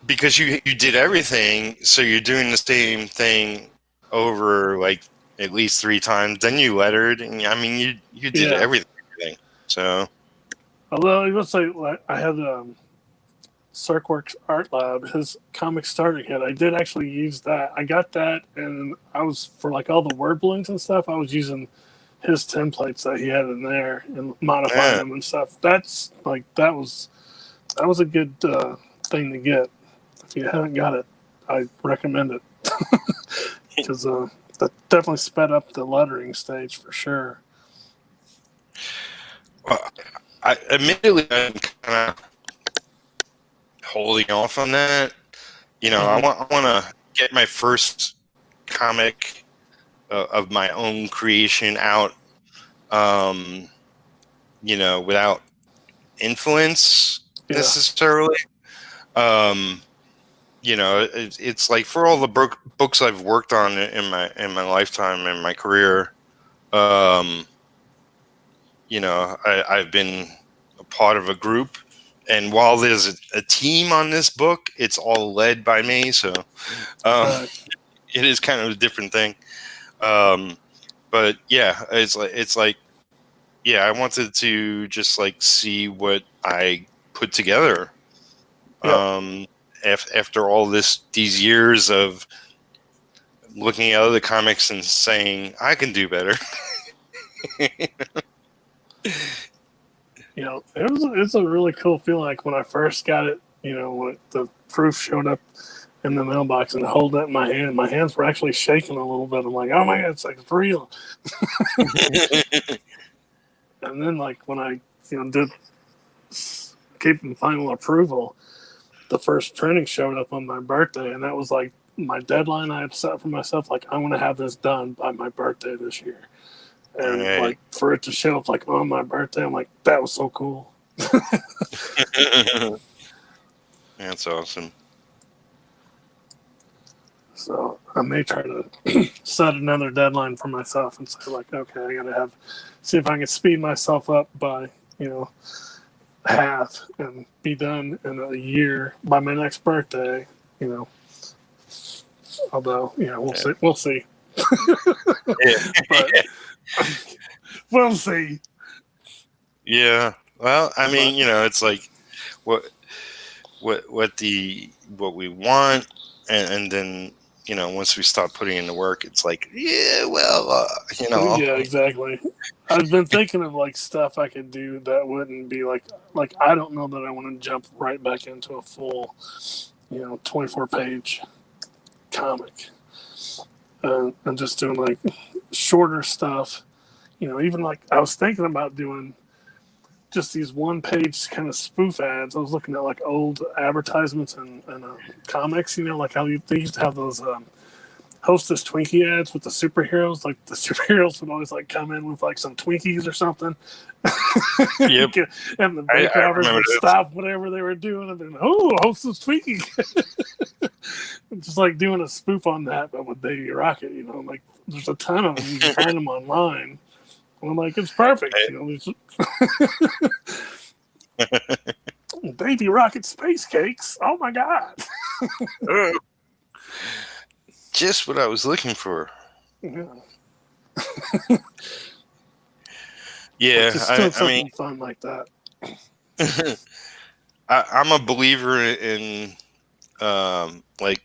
[SPEAKER 1] because you did everything, so you're doing the same thing over like at least 3 times. Then you lettered, and I mean, you did everything. So,
[SPEAKER 2] although I would say, like, I had Cirqueworks Art Lab, his comic starter kit. I did actually use that. I got that, and I was, for like all the word balloons and stuff, I was using his templates that he had in there and modifying them and stuff. That's like that was a good thing to get. If you haven't got it, I recommend it because that definitely sped up the lettering stage for sure.
[SPEAKER 1] Well, admittedly, I'm kind of holding off on that. I want to get my first comic of my own creation out, without influence necessarily. It's like for all the books I've worked on in my lifetime and my career, I've been a part of a group, and while there's a team on this book, it's all led by me. So it is kind of a different thing. But yeah, it's like I wanted to just like see what I put together. After all these years of looking at other comics and saying I can do better.
[SPEAKER 2] It's a really cool feeling. Like when I first got it, when the proof showed up in the mailbox and holding it in my hand, my hands were actually shaking a little bit. I'm like, oh my God, it's like, it's real. And then like when I, did keep the final approval, the first printing showed up on my birthday, and that was like my deadline I had set for myself. Like, I want to have this done by my birthday this year. And like for it to show up like on my birthday, I'm like, that was so cool.
[SPEAKER 1] That's awesome.
[SPEAKER 2] So I may try to set another deadline for myself and say, like, okay, I got to see if I can speed myself up by, half and be done in a year by my next birthday, although, we'll see. But we'll see.
[SPEAKER 1] Yeah. Well, I mean, it's like what we want, and then once we start putting in the work, it's like, yeah, well,
[SPEAKER 2] Yeah, exactly. I've been thinking of like stuff I could do that wouldn't be like I don't know that I want to jump right back into a full 24-page comic, and just doing like shorter stuff. Even like I was thinking about doing just these one-page kind of spoof ads. I was looking at like old advertisements and comics, like how they used to have those Hostess Twinkie ads with the superheroes. Like the superheroes would always like come in with like some Twinkies or something.
[SPEAKER 1] Yep.
[SPEAKER 2] And the bank robbers would stop whatever they were doing and then, Hostess Twinkie. Just like doing a spoof on that, but with Baby Rocket, like there's a ton of them. You can find them online. I'm like, it's perfect. Baby Rocket space cakes. Oh my God.
[SPEAKER 1] Just what I was looking for.
[SPEAKER 2] Yeah.
[SPEAKER 1] Yeah.
[SPEAKER 2] Just doing something fun like that.
[SPEAKER 1] I'm a believer in like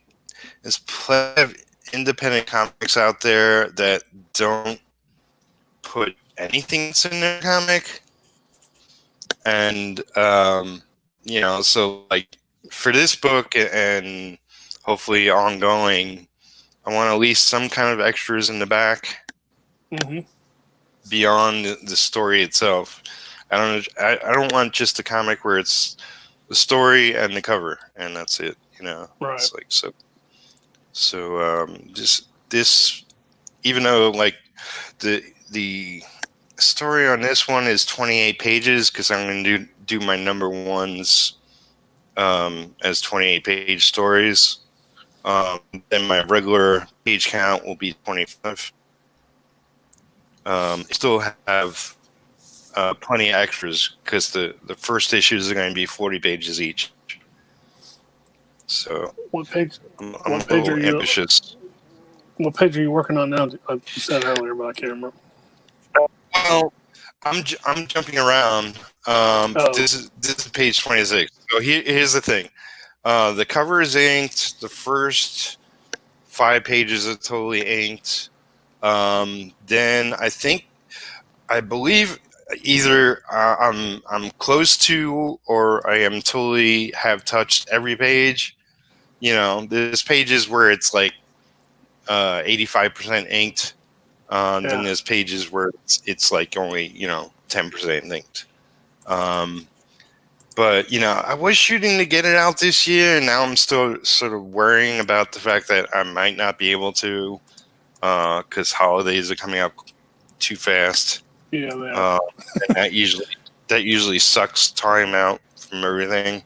[SPEAKER 1] there's plenty of independent comics out there that don't put anything in their comic, and so like for this book and hopefully ongoing, I want at least some kind of extras in the back beyond the story itself. I don't want just a comic where it's the story and the cover and that's it.
[SPEAKER 2] Right.
[SPEAKER 1] It's like so this even though like the story on this one is 28 pages because I'm going to do my number ones as 28-page stories. Then my regular page count will be 25. I still have plenty of extras because the first issues are going to be 40 pages each. So
[SPEAKER 2] what page?
[SPEAKER 1] I'm
[SPEAKER 2] what
[SPEAKER 1] a
[SPEAKER 2] page
[SPEAKER 1] little
[SPEAKER 2] are you?
[SPEAKER 1] ambitious.
[SPEAKER 2] What page are you working on now? You said earlier, but I can't remember.
[SPEAKER 1] Well, I'm jumping around. This is page 26. So here's the thing. The cover is inked. The first 5 pages are totally inked. Then I believe either I'm close to or I am totally have touched every page. There's pages where it's like 85% inked. Then there's pages where it's like only 10% inked. But I was shooting to get it out this year, and now I'm still sort of worrying about the fact that I might not be able to, because holidays are coming up too fast.
[SPEAKER 2] Yeah, they are.
[SPEAKER 1] And that usually sucks time out from everything.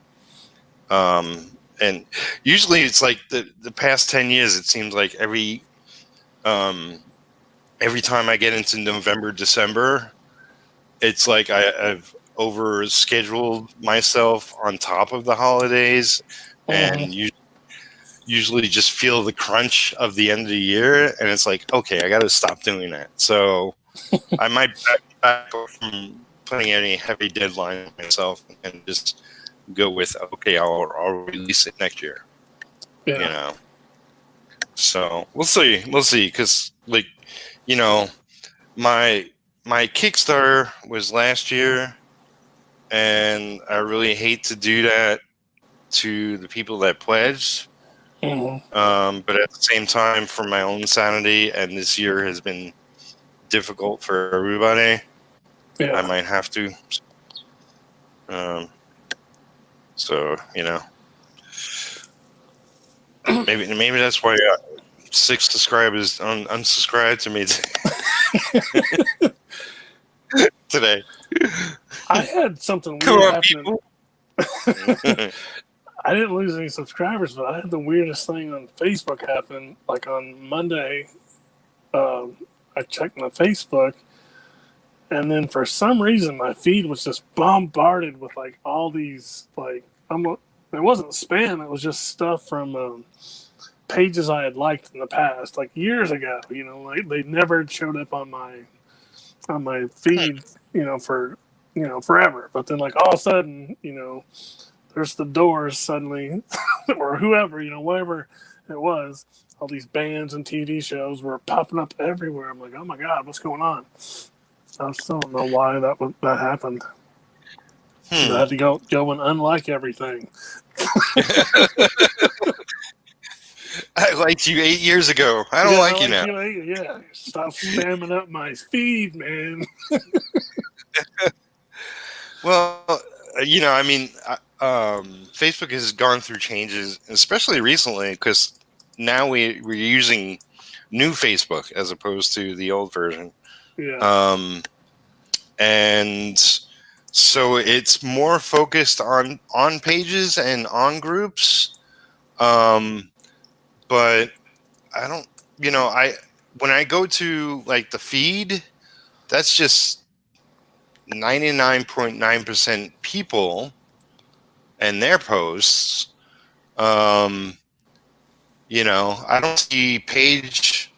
[SPEAKER 1] And usually it's like the past 10 years, it seems like every time I get into November, December, it's like I've overscheduled myself on top of the holidays, and you usually just feel the crunch of the end of the year, and it's like, okay, I got to stop doing that. So I might back from putting any heavy deadline on myself and just go with, okay, I'll release it next year.
[SPEAKER 2] Yeah.
[SPEAKER 1] So we'll see, because like my Kickstarter was last year, and I really hate to do that to the people that pledged. But at the same time, for my own sanity, and this year has been difficult for everybody, I might have to. So maybe that's why 6 subscribers unsubscribed to me today.
[SPEAKER 2] I had something
[SPEAKER 1] Come
[SPEAKER 2] weird
[SPEAKER 1] on,
[SPEAKER 2] happen.
[SPEAKER 1] people.
[SPEAKER 2] I didn't lose any subscribers, but I had the weirdest thing on Facebook happen. Like on Monday, I checked my Facebook, and then for some reason my feed was just bombarded with like all these like it wasn't spam. It was just stuff from pages I had liked in the past, like years ago. Like they never showed up on my feed, for forever. But then like all of a sudden, there's the Doors suddenly, or whoever, whatever it was. All these bands and TV shows were popping up everywhere. I'm like, oh my god, what's going on? I still don't know why that happened. I had to go and unlike everything.
[SPEAKER 1] I liked you 8 years ago. I don't like you now.
[SPEAKER 2] Yeah, stop spamming up my feed, man.
[SPEAKER 1] Well, Facebook has gone through changes, especially recently, because now we're using new Facebook as opposed to the old version.
[SPEAKER 2] Yeah.
[SPEAKER 1] And so it's more focused on pages and on groups. But I don't, when I go to like the feed, that's just 99.9% people and their posts. I don't see page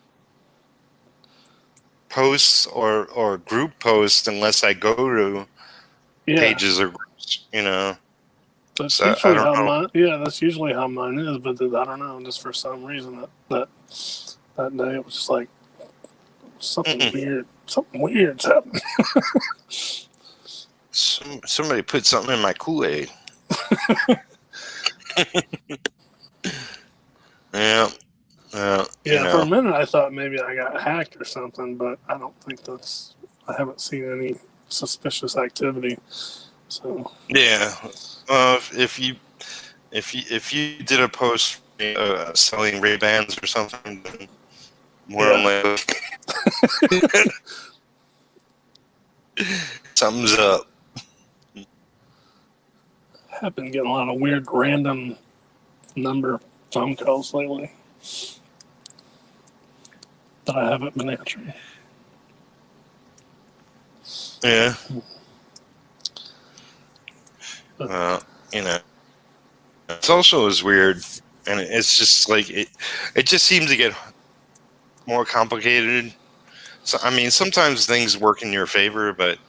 [SPEAKER 1] posts or group posts unless I go to pages or groups,
[SPEAKER 2] That's
[SPEAKER 1] so
[SPEAKER 2] usually how mine. Yeah, that's usually how mine is. But I don't know. Just for some reason that day it was just like something weird. Something weird's happening.
[SPEAKER 1] Somebody put something in my Kool-Aid. Yeah.
[SPEAKER 2] For a minute I thought maybe I got hacked or something, but I don't think I haven't seen any suspicious activity. So
[SPEAKER 1] yeah, if you did a post selling Ray-Bans or something, then more than likely something's up.
[SPEAKER 2] I've been getting a lot of weird random number phone calls lately that I haven't been answering.
[SPEAKER 1] Yeah. It's also is weird, and it's just like it just seems to get more complicated. So sometimes things work in your favor, but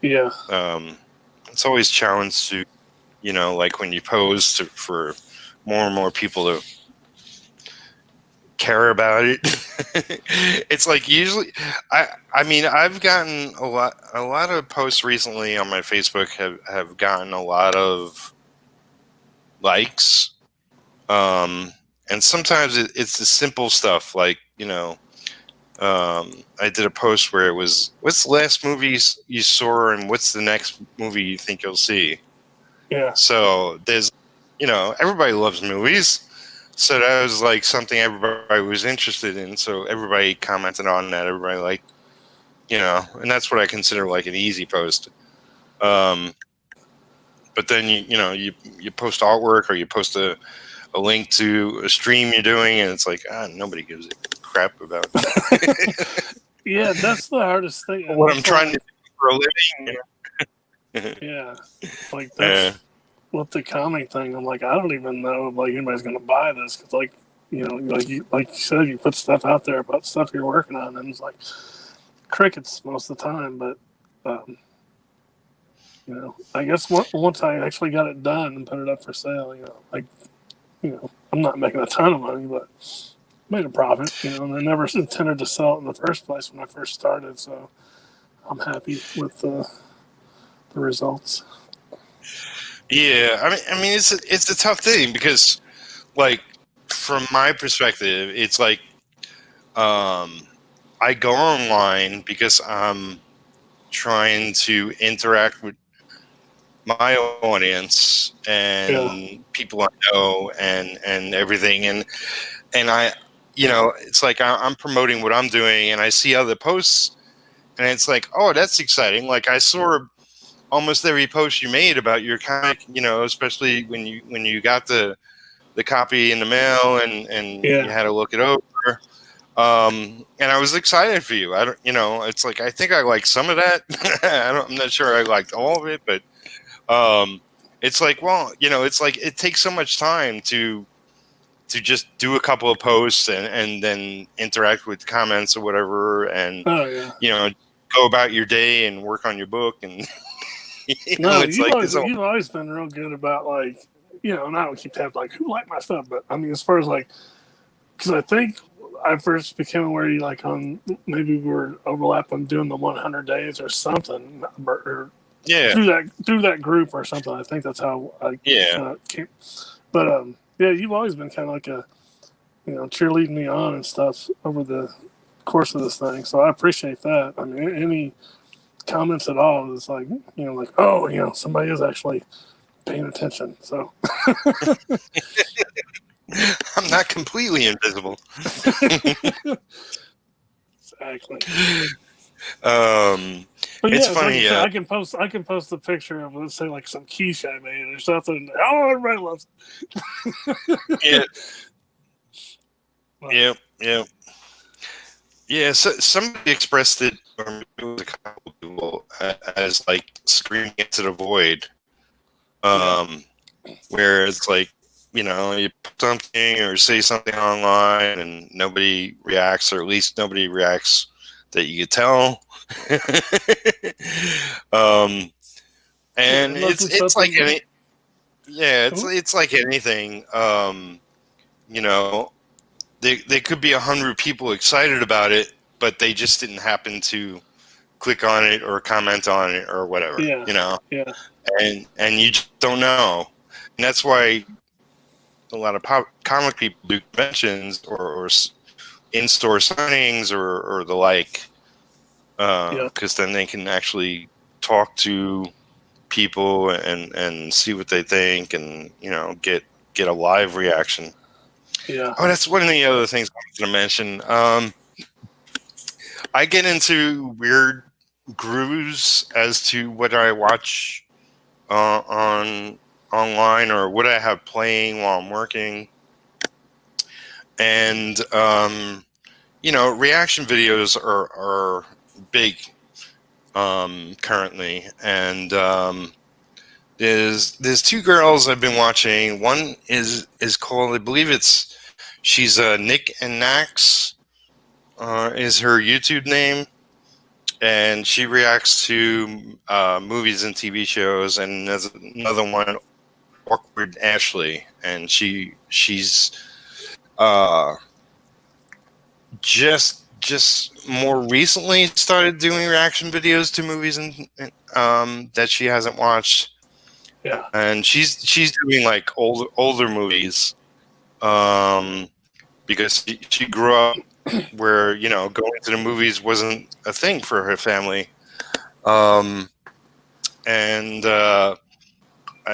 [SPEAKER 1] it's always challenged to, like when you post for more and more people to care about it. It's like usually I've gotten a lot of posts recently on my Facebook have gotten a lot of likes, and sometimes it's the simple stuff like I did a post where it was, what's the last movie you saw and what's the next movie you think you'll see. So there's everybody loves movies. So that was like something everybody was interested in. So everybody commented on that. Everybody liked, and that's what I consider like an easy post. But then you post artwork or you post a link to a stream you're doing, and it's like nobody gives a crap about it.
[SPEAKER 2] Yeah, that's the hardest thing.
[SPEAKER 1] What I'm trying to do for a living.
[SPEAKER 2] Yeah, like that's. With the comic thing, I'm like, I don't even know if like anybody's gonna buy this because like like you said, you put stuff out there about stuff you're working on, and it's like crickets most of the time. But I guess once I actually got it done and put it up for sale, I'm not making a ton of money, but made a profit. And I never intended to sell it in the first place when I first started, so I'm happy with the results.
[SPEAKER 1] Yeah, it's a tough thing because, like, from my perspective, it's like, I go online because I'm trying to interact with my audience and people I know and everything, and I, it's like I'm promoting what I'm doing, and I see other posts, and it's like, oh, that's exciting. Like I saw almost every post you made about your comic, especially when you got the copy in the mail and you had to look it over. And I was excited for you. I don't, it's like, I think I like some of that. I'm not sure I liked all of it, but it's like, well, it's like it takes so much time to just do a couple of posts and then interact with comments or whatever, and go about your day and work on your book. And
[SPEAKER 2] you've always been real good about, like, and I don't keep tabs like who liked my stuff, but I mean, as far as like, because I think I first became aware you like on maybe we were overlapping doing the 100 days or something, or through that group or something. I think that's how I came. But you've always been kind of like a cheerleading me on and stuff over the course of this thing. So I appreciate that. I mean, any comments at all is like like, oh, somebody is actually paying attention. So.
[SPEAKER 1] I'm not completely invisible.
[SPEAKER 2] Exactly.
[SPEAKER 1] But it's funny.
[SPEAKER 2] I can post a picture of, let's say, like some quiche I made or something. Oh, everybody loves it.
[SPEAKER 1] Yeah. So somebody expressed it, or maybe it was a couple of people, as like screaming into the void. Where it's like, you put something or say something online and nobody reacts, or at least nobody reacts that you could tell. And it's like any, it's like anything. They could be 100 people excited about it, but they just didn't happen to click on it or comment on it or whatever. And you just don't know, and that's why a lot of comic people do conventions or in-store signings or the like, because then they can actually talk to people and see what they think, and get a live reaction. Oh, that's one of the other things I was going to mention. I get into weird grooves as to what I watch online or what I have playing while I'm working. And, reaction videos are big currently. And there's two girls I've been watching. One is called, I believe she's Nick and Nax is her YouTube name. And she reacts to movies and TV shows. And there's another one, Awkward Ashley, and she's just more recently started doing reaction videos to movies and that she hasn't watched. And she's doing like older movies, because she grew up where going to the movies wasn't a thing for her family, and I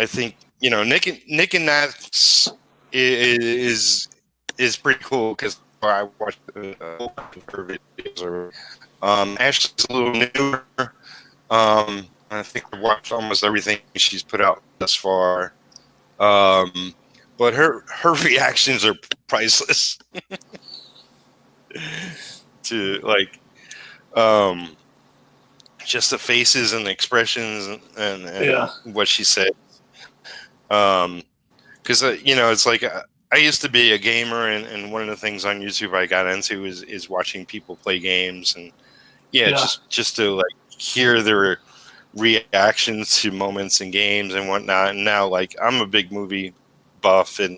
[SPEAKER 1] think Nick and Nax is pretty cool, because I watched a whole bunch of her videos. Ashley's a little newer. I think I watched almost everything she's put out thus far. But her reactions are priceless. To like, just the faces and the expressions and what she said. Because it's like I used to be a gamer, and one of the things on YouTube I got into is watching people play games, and just to like hear their reactions to moments in games and whatnot. And now, like, I'm a big movie buff, and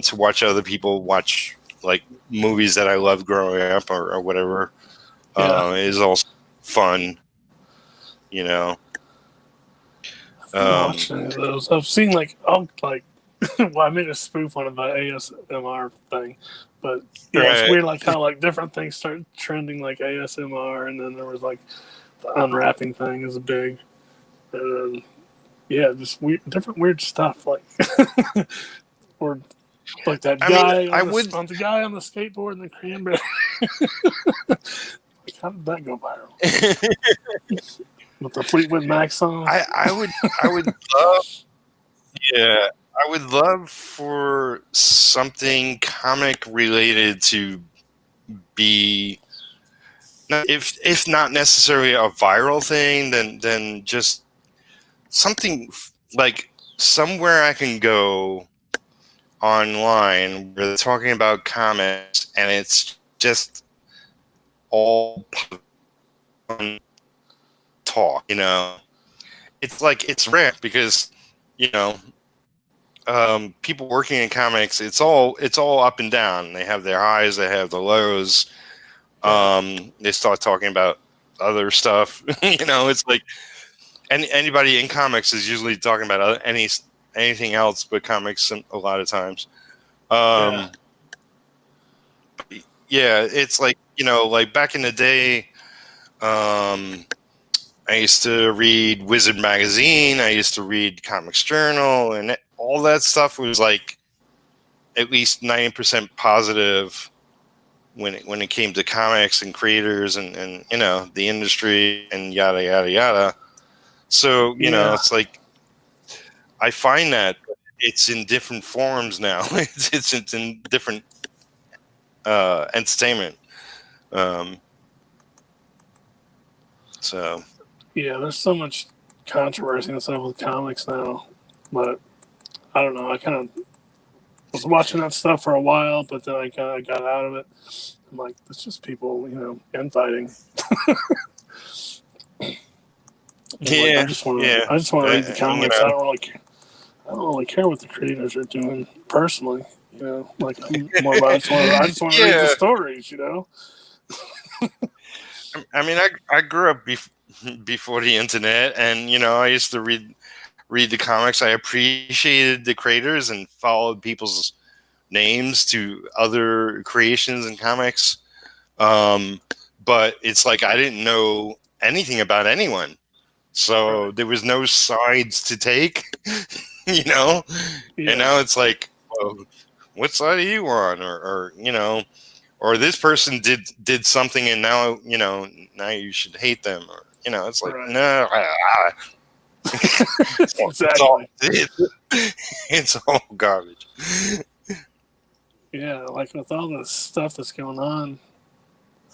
[SPEAKER 1] to watch other people watch like movies that I loved growing up or whatever is also fun.
[SPEAKER 2] Watching those, I've seen like well, I made a spoof on the ASMR thing, but it's weird like how like different things start trending like ASMR, and then there was like the unwrapping thing is a big, and just different weird stuff like or like that guy on the guy on the skateboard and the cranberry. How did that go viral? with the Fleetwood Mac song.
[SPEAKER 1] I would love, yeah, I would love for something comic related to be, if not necessarily a viral thing, then just something like somewhere I can go online where they're talking about comics and it's just all talk. It's rare because you know people working in comics, it's all up and down. They have their highs, they have the lows. They start talking about other stuff. It's like anybody in comics is usually talking about anything else but comics a lot of times. um yeah, it's like back in the day. I used to read Wizard magazine, I used to read Comics Journal, and all that stuff was like at least 90% positive when it came to comics and creators and the industry and yada yada yada. So it's like I find that it's in different forms now. It's in different entertainment. So
[SPEAKER 2] Yeah, there's so much controversy and stuff with comics now, but I don't know. I kind of was watching that stuff for a while, but then I kind of got out of it. I'm like, it's just people, infighting.
[SPEAKER 1] yeah,
[SPEAKER 2] I just want to.
[SPEAKER 1] yeah.
[SPEAKER 2] I just want to read the comics. I don't really care. I don't really care what the creators are doing personally. Like I'm more about. I just want to read the stories.
[SPEAKER 1] I mean, I grew up before the internet, and I used to read the comics. I appreciated the creators and followed people's names to other creations and comics. But it's like I didn't know anything about anyone, so there was no sides to take.
[SPEAKER 2] Yeah.
[SPEAKER 1] And now it's like, well, what side are you on, or this person did something, and now now you should hate them, or it's like
[SPEAKER 2] Right.
[SPEAKER 1] no.
[SPEAKER 2] Exactly.
[SPEAKER 1] It's all garbage.
[SPEAKER 2] Yeah, like with all this stuff that's going on.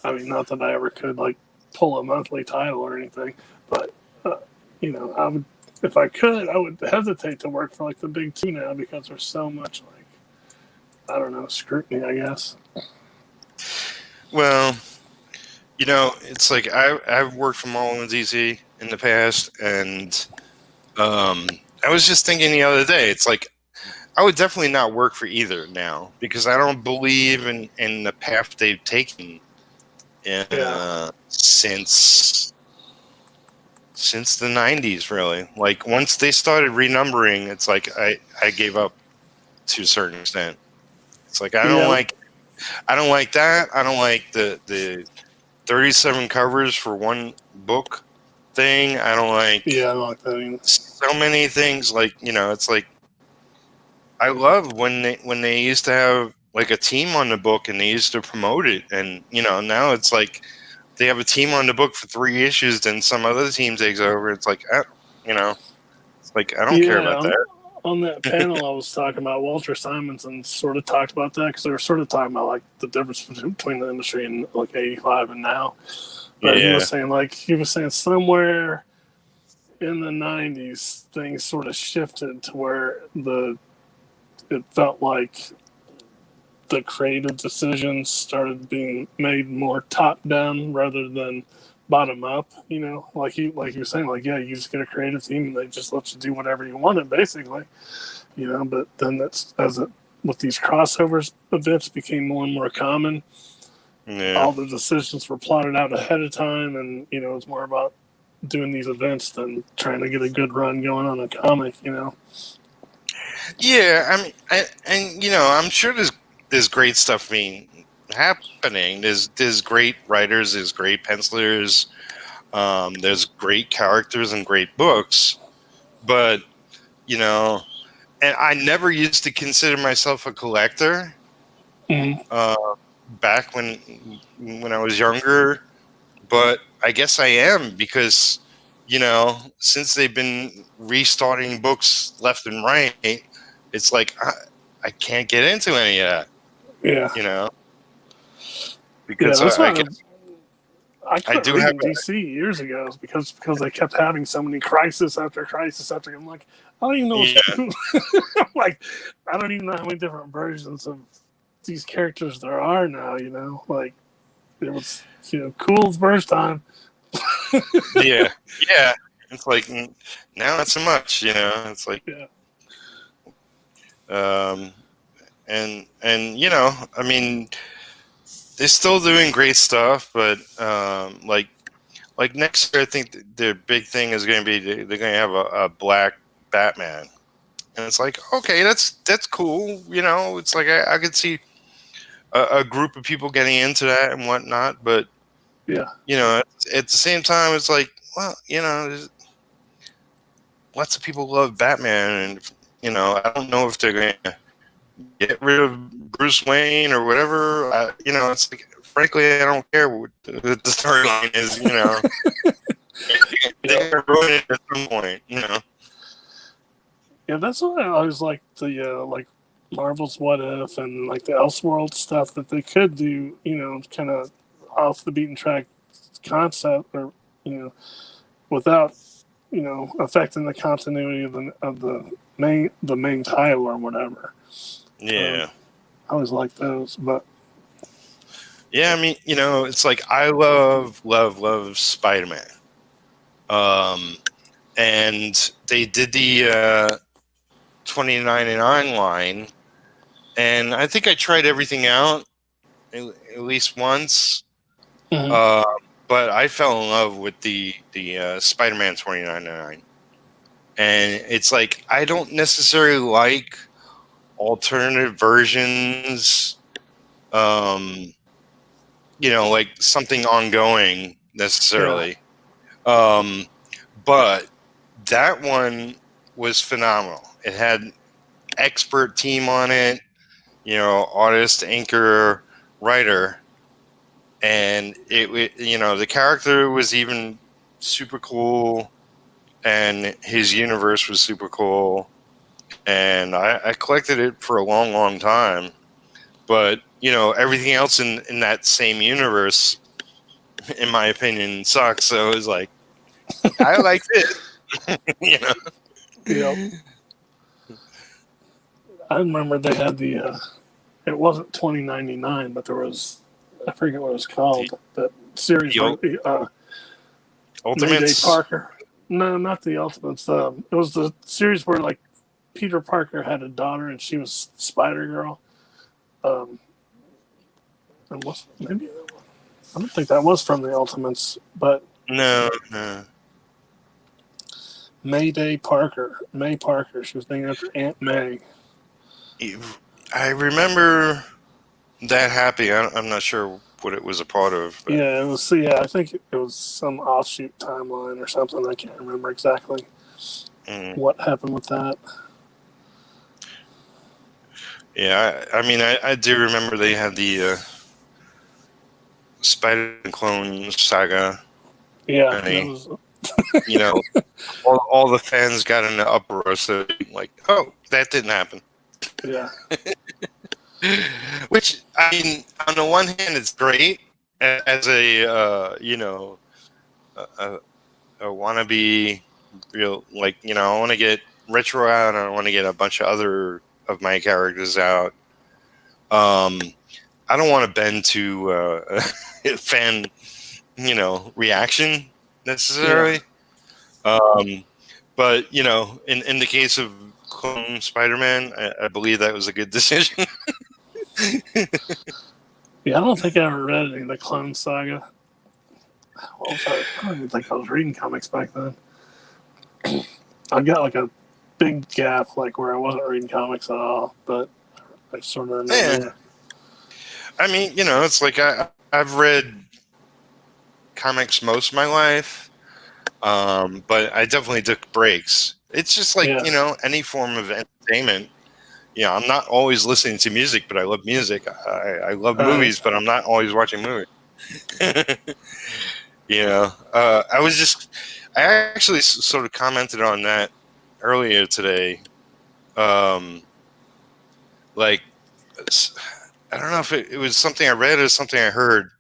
[SPEAKER 2] I mean, not that I ever could like pull a monthly title or anything, but I would, if I could, I would hesitate to work for like the big two now because there's so much like, I don't know, scrutiny, I guess.
[SPEAKER 1] Well, it's like I've worked for Marvel and DC in the past, and I was just thinking the other day, it's like I would definitely not work for either now because I don't believe in the path they've taken since the 90s, really. Like once they started renumbering, it's like I gave up to a certain extent. It's like I don't like that. I don't like the 37 covers for one book thing. I don't like
[SPEAKER 2] I don't like that either.
[SPEAKER 1] so many things. Like it's like I love when they used to have like a team on the book and they used to promote it, and now it's like they have a team on the book for 3 issues, then some other team takes over. It's like it's like I don't care about that.
[SPEAKER 2] On that panel, I was talking about Walter Simonson sort of talked about that because they were sort of talking about like the difference between the industry in like '85 and now. But he was saying somewhere in the '90s things sort of shifted to where it felt like the creative decisions started being made more top down rather than bottom up. Like he was saying, like you just get a creative team and they just let you do whatever you wanted, basically. But then with these crossovers events became more and more common.
[SPEAKER 1] Yeah.
[SPEAKER 2] All the decisions were plotted out ahead of time, and it's more about doing these events than trying to get a good run going on a comic.
[SPEAKER 1] Yeah, I mean, I'm sure there's great stuff happening. There's great writers, there's great pencilers, there's great characters and great books, but and I never used to consider myself a collector. Back when I was younger, but I guess I am because since they've been restarting books left and right, it's like I can't get into any of that.
[SPEAKER 2] Yeah.
[SPEAKER 1] Because
[SPEAKER 2] That's
[SPEAKER 1] I
[SPEAKER 2] why
[SPEAKER 1] guess
[SPEAKER 2] I
[SPEAKER 1] I
[SPEAKER 2] couldn't
[SPEAKER 1] do
[SPEAKER 2] read
[SPEAKER 1] have
[SPEAKER 2] in DC years ago because they kept having so many crisis after crisis after. I'm like, I don't even know. Like, I don't even know how many different versions of these characters there are now. Like it was cool the first time.
[SPEAKER 1] yeah. It's like now not so much. It's like
[SPEAKER 2] Yeah.
[SPEAKER 1] um, and I mean, they're still doing great stuff, but like next year, I think their big thing is going to be they're going to have a black Batman, and it's like, okay, that's cool. It's like I could see a group of people getting into that and whatnot, but
[SPEAKER 2] Yeah.
[SPEAKER 1] at the same time, it's like, well, there's lots of people love Batman, and I don't know if they're going to get rid of Bruce Wayne or whatever. It's like, frankly, I don't care what the storyline is. They're going to ruin it at some point.
[SPEAKER 2] Yeah, that's why I always like the like Marvel's What If and like the Elseworld stuff that they could do, kind of off the beaten track concept, or without affecting the continuity of the main title or whatever.
[SPEAKER 1] Yeah.
[SPEAKER 2] I always like those, but
[SPEAKER 1] Yeah, I mean, it's like I love Spider-Man. And they did the 2099 line, and I think I tried everything out at least once.
[SPEAKER 2] mm-hmm.
[SPEAKER 1] But I fell in love with the Spider-Man 2099, and it's like I don't necessarily like alternative versions. Like something ongoing necessarily. But that one was phenomenal. It had expert team on it, artist, anchor, writer, and the character was even super cool, and his universe was super cool, and I collected it for a long, long time. But everything else in that same universe, in my opinion, sucks. So it was like, I liked it.
[SPEAKER 2] Yep. I remember they had the it wasn't 2099, but there was, I forget what it was called, that series where Mayday
[SPEAKER 1] Ultimates.
[SPEAKER 2] Parker. No, not the Ultimates. It was the series where like Peter Parker had a daughter and she was Spider Girl. And maybe I don't think that was from the Ultimates, but
[SPEAKER 1] No.
[SPEAKER 2] Mayday Parker, May Parker. She was named after Aunt May.
[SPEAKER 1] I remember that happening. I'm not sure what it was a part of. But.
[SPEAKER 2] Yeah, it was. So yeah, I think it was some offshoot timeline or something. I can't remember exactly what happened with that.
[SPEAKER 1] Yeah, I mean, I do remember they had the Spider Clone saga.
[SPEAKER 2] Yeah,
[SPEAKER 1] and all the fans got in an uproar. So like, oh, that didn't happen.
[SPEAKER 2] Yeah.
[SPEAKER 1] Which, I mean, on the one hand, it's great as a a wannabe real, like, I want to get retro out, and I want to get a bunch of other of my characters out. I don't want to bend to fan, reaction necessarily. Yeah. But in the case of Clone Spider-Man, I believe that was a good decision.
[SPEAKER 2] Yeah, I don't think I ever read any of the Clone Saga. I don't even think I was reading comics back then. I got like a big gap, like where I wasn't reading comics at all, but I sort of remember.
[SPEAKER 1] Yeah. I mean, it's like I've read comics most of my life, but I definitely took breaks. It's just like, any form of entertainment. I'm not always listening to music, but I love music. I love movies, but I'm not always watching movies. I actually sort of commented on that earlier today. Like, I don't know if it was something I read or something I heard.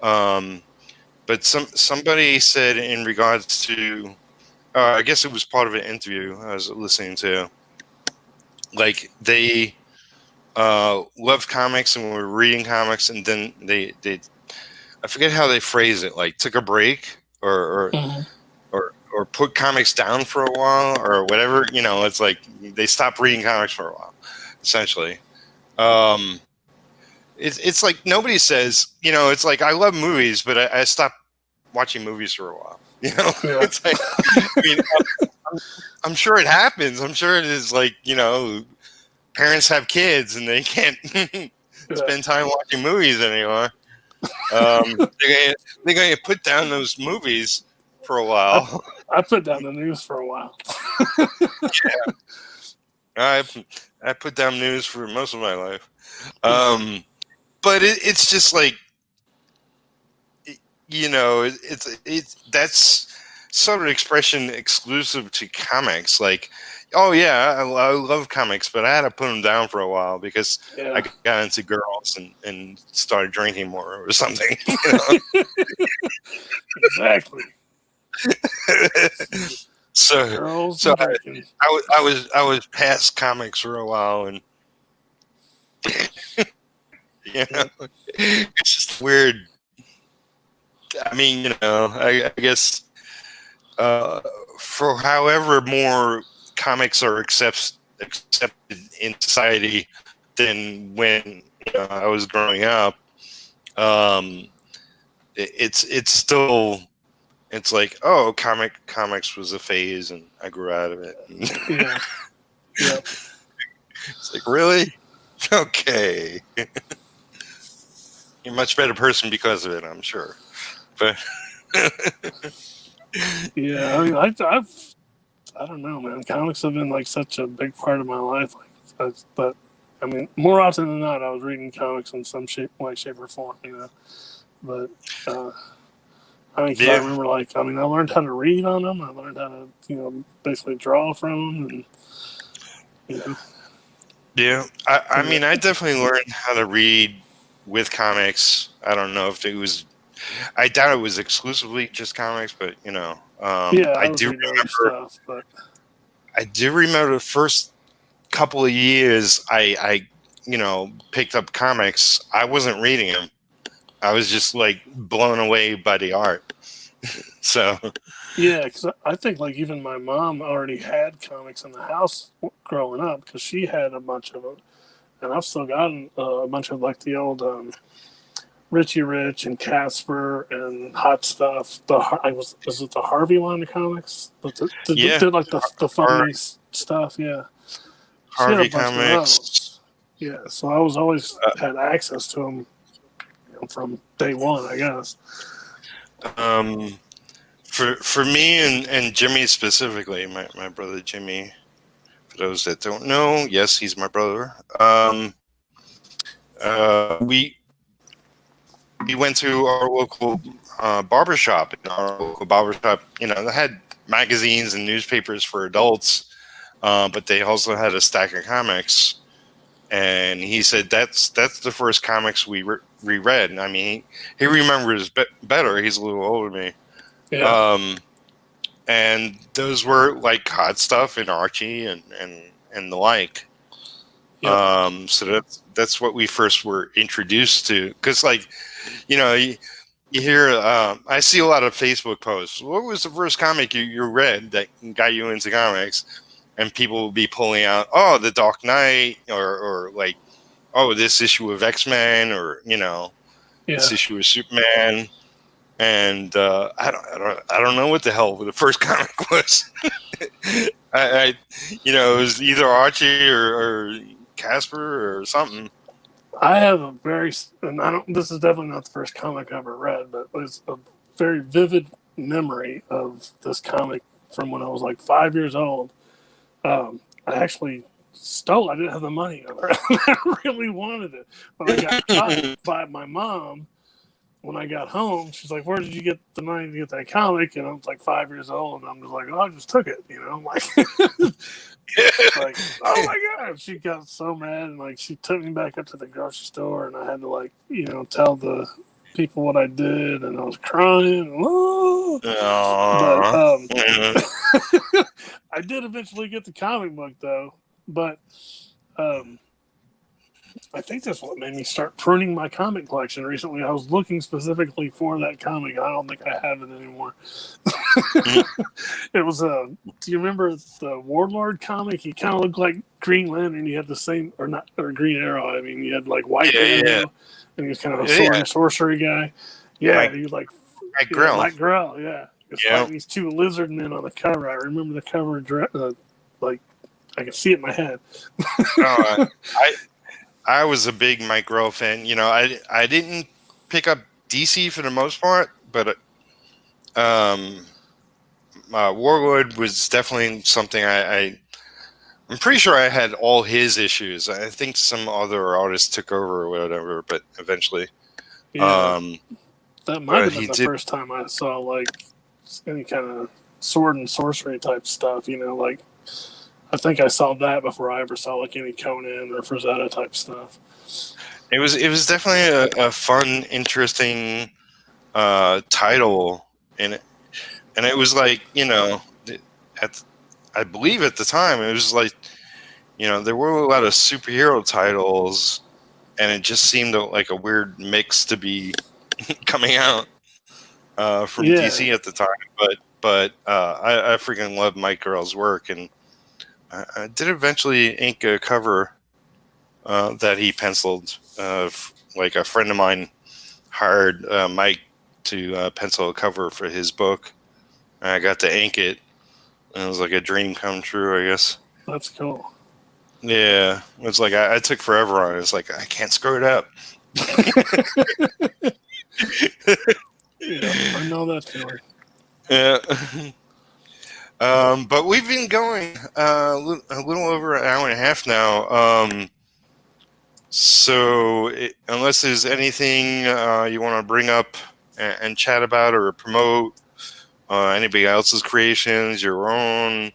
[SPEAKER 1] But somebody said in regards to, I guess it was part of an interview I was listening to. Like they loved comics and were reading comics, and then they I forget how they phrase it, like took a break or or put comics down for a while or whatever. It's like they stopped reading comics for a while, essentially. It's like nobody says, it's like I love movies, but I stopped watching movies for a while.
[SPEAKER 2] Yeah.
[SPEAKER 1] It's like, I mean, I'm sure it happens. I'm sure it is like, parents have kids and they can't spend time watching movies anymore. They're going to put down those movies for a while.
[SPEAKER 2] I put down the news for a while.
[SPEAKER 1] Yeah. I put down news for most of my life. But it's just like, that's sort of expression exclusive to comics. Like, oh yeah, I love comics, but I had to put them down for a while because I got into girls and started drinking more or something.
[SPEAKER 2] Exactly.
[SPEAKER 1] So
[SPEAKER 2] girls
[SPEAKER 1] I was past comics for a while, and it's just weird. I mean, I guess for however more comics are accepted in society than when I was growing up, it's still, it's like, oh, comics was a phase and I grew out of it.
[SPEAKER 2] Yeah.
[SPEAKER 1] It's like, really? Okay. You're a much better person because of it, I'm sure. But
[SPEAKER 2] yeah, I mean, I don't know, man. Comics have been like such a big part of my life. But I mean, more often than not, I was reading comics in some way, shape, or form. But I mean, I remember, I learned how to read on them. I learned how to, basically draw from them, and
[SPEAKER 1] Yeah, I mean, I definitely learned how to read with comics. I don't know if it was. I doubt it was exclusively just comics, but I do remember
[SPEAKER 2] stuff. But
[SPEAKER 1] I do remember the first couple of years I picked up comics. I wasn't reading them. I was just like blown away by the art. So
[SPEAKER 2] yeah, because I think like even my mom already had comics in the house growing up because she had a bunch of them, and I've still gotten a bunch of like the old Richie Rich and Casper and Hot Stuff. Was it the Harvey line of comics? Did like the funny stuff, yeah.
[SPEAKER 1] Harvey comics.
[SPEAKER 2] Yeah, so I was always had access to them from day one, I guess.
[SPEAKER 1] For me and Jimmy specifically, my brother Jimmy. For those that don't know, yes, he's my brother. We went to our local barbershop. And our local barbershop, they had magazines and newspapers for adults, but they also had a stack of comics. And he said that's the first comics we reread. And I mean, he remembers better. He's a little older than me.
[SPEAKER 2] Yeah.
[SPEAKER 1] And those were like Hot Stuff and Archie and the like. Yep. So that's what we first were introduced to. Because you hear, I see a lot of Facebook posts. What was the first comic you read that got you into comics? And people will be pulling out, oh, The Dark Knight, or like, oh, this issue of X-Men, or this issue of Superman. And I don't know what the hell the first comic was. It was either Archie or Casper or something.
[SPEAKER 2] I have a this is definitely not the first comic I ever read, but it's a very vivid memory of this comic from when I was like 5 years old. I actually stole it. I didn't have the money. I really wanted it, but I got caught by my mom when I got home, she's like, "Where did you get the money to get that comic?" And I was like 5 years old, and I'm just like, "Oh, I just took it," I'm like, like, "Oh my god!" She got so mad, and like she took me back up to the grocery store, and I had to like tell the people what I did, and I was crying. Whoa. But I did eventually get the comic book though. But I think that's what made me start pruning my comic collection recently. I was looking specifically for that comic. I don't think I have it anymore. It was do you remember the Warlord comic? He kind of looked like Green Lantern. He had the same, or Green Arrow. I mean, he had like White Arrow, and he was kind of a sword and sorcery guy. Yeah, he was like Mike Grell. Yeah, he was fighting these two lizard men on the cover. I remember the cover, like I can see it in my head.
[SPEAKER 1] I was a big Mike Grell fan. I didn't pick up DC for the most part, but Warlord was definitely something I'm pretty sure I had all his issues. I think some other artists took over or whatever, but eventually.
[SPEAKER 2] Yeah, that might have been the first time I saw like any kind of sword and sorcery type stuff. Like I think I saw that before I ever saw like any Conan or Frazetta type stuff.
[SPEAKER 1] It was definitely a fun, interesting title, and it was like I believe at the time it was like there were a lot of superhero titles, and it just seemed like a weird mix to be coming out from DC at the time. But I freaking love Mike Grell's work, and I did eventually ink a cover that he penciled. Like a friend of mine hired Mike to pencil a cover for his book. And I got to ink it. And it was like a dream come true, I guess.
[SPEAKER 2] That's cool.
[SPEAKER 1] Yeah. It was like I took forever on it. It's like, I can't screw it up.
[SPEAKER 2] Yeah, I know that feeling.
[SPEAKER 1] Yeah. But we've been going a little over an hour and a half now. So unless there's anything you want to bring up and chat about or promote, anybody else's creations, your own,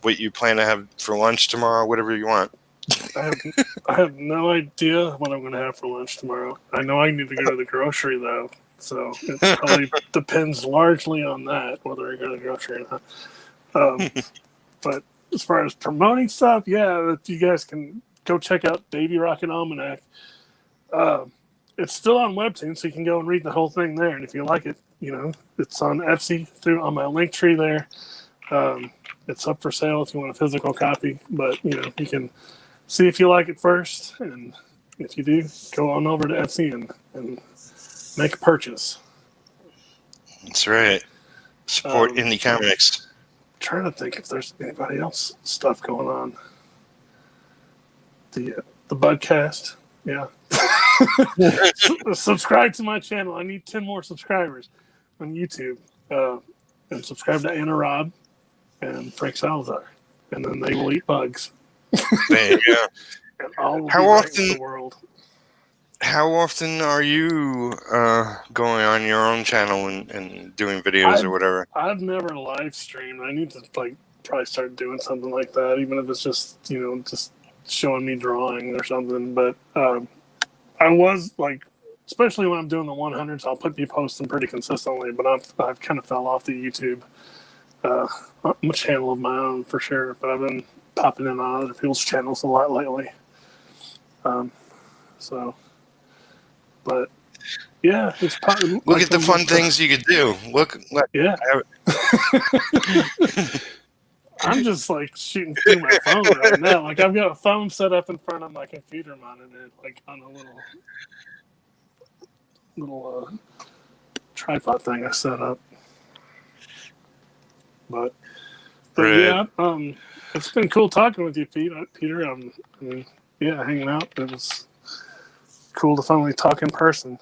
[SPEAKER 1] what you plan to have for lunch tomorrow, whatever you want.
[SPEAKER 2] I have no idea what I'm going to have for lunch tomorrow. I know I need to go to the grocery though. So it probably depends largely on that, whether I go to the grocery or not. But as far as promoting stuff, yeah, you guys can go check out Davy Rocket Almanac. It's still on Webtoon, so you can go and read the whole thing there. And if you like it, it's on Etsy on my link tree there. It's up for sale if you want a physical copy, but you can see if you like it first, and if you do, go on over to Etsy and make a purchase.
[SPEAKER 1] That's right. Support indie comics.
[SPEAKER 2] Trying to think if there's anybody else stuff going on. The Budcast, yeah. Subscribe to my channel. I need 10 more subscribers on YouTube, and subscribe to Anna Robb and Frank Salazar, and then they will eat bugs.
[SPEAKER 1] There you go.
[SPEAKER 2] And all will be right with the world.
[SPEAKER 1] How often are you going on your own channel and doing videos or whatever? I've
[SPEAKER 2] never live streamed. I need to probably start doing something like that, even if it's just just showing me drawing or something. But I was especially when I'm doing the 100s, I'll be posting pretty consistently. But I've kind of fell off the YouTube channel of my own for sure. But I've been popping in on other people's channels a lot lately. But yeah, it's probably,
[SPEAKER 1] look at the fun things you could do.
[SPEAKER 2] Yeah. I'm just shooting through my phone right now. I've got a phone set up in front of my computer monitor, on a little tripod thing I set up. But yeah, it's been cool talking with you, Peter. Hanging out. It was cool to finally talk in person.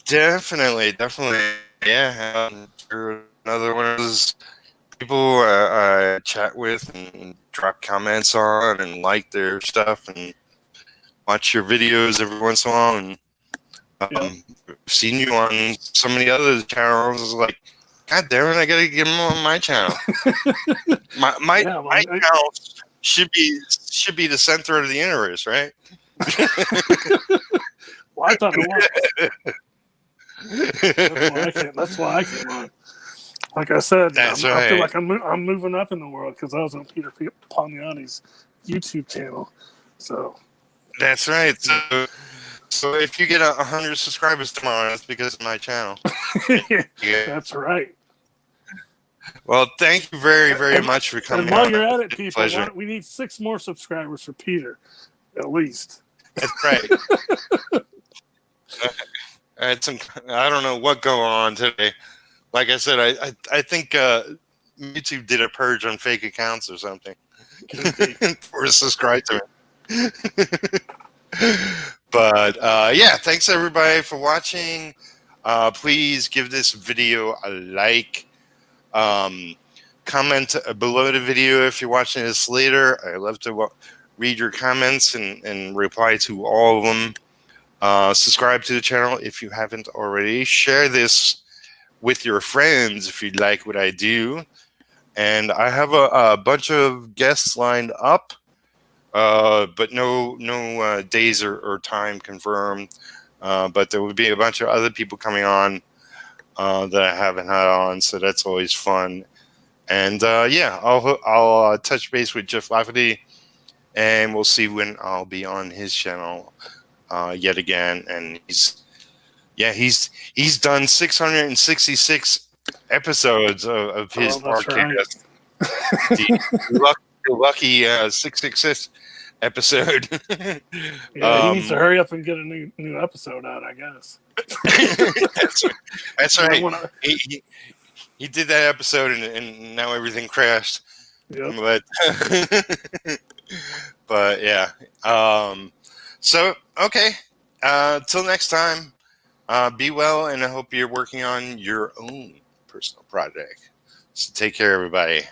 [SPEAKER 1] Definitely. Yeah. You're another one of those people I chat with and drop comments on and like their stuff and watch your videos every once in a while, and seen you on so many other channels. I was like, God damn it, I gotta get him on my channel. my channel should be the center of the universe, right?
[SPEAKER 2] Well, I thought it was. That's why I came on. Like I said, I feel like I'm moving up in the world because I was on Peter Palmiotti's YouTube channel. So
[SPEAKER 1] that's right. So if you get 100 subscribers tomorrow, that's because of my channel.
[SPEAKER 2] Yeah. That's right.
[SPEAKER 1] Well, thank you very, very much for coming.
[SPEAKER 2] And while you're at it, people, we need 6 more subscribers for Peter, at least.
[SPEAKER 1] That's right. I had I don't know what going on today. Like I said, I think YouTube did a purge on fake accounts or something. Or subscribe to it. But yeah, thanks everybody for watching. Please give this video a like. Comment below the video if you're watching this later. I love to read your comments and reply to all of them. Subscribe to the channel if you haven't already. Share this with your friends if you like what I do. And I have a bunch of guests lined up, but no days or time confirmed. But there will be a bunch of other people coming on that I haven't had on, so that's always fun. And yeah, I'll touch base with Jeff Lafferty, and we'll see when I'll be on his channel yet again. And he's done 666 episodes of his podcast. Right. the lucky 666 episode.
[SPEAKER 2] Yeah, he needs to hurry up and get a new episode out, I guess.
[SPEAKER 1] That's right. He did that episode, and now everything crashed. Yep. But yeah. So okay. Till next time. Be well, and I hope you're working on your own personal project. So take care, everybody.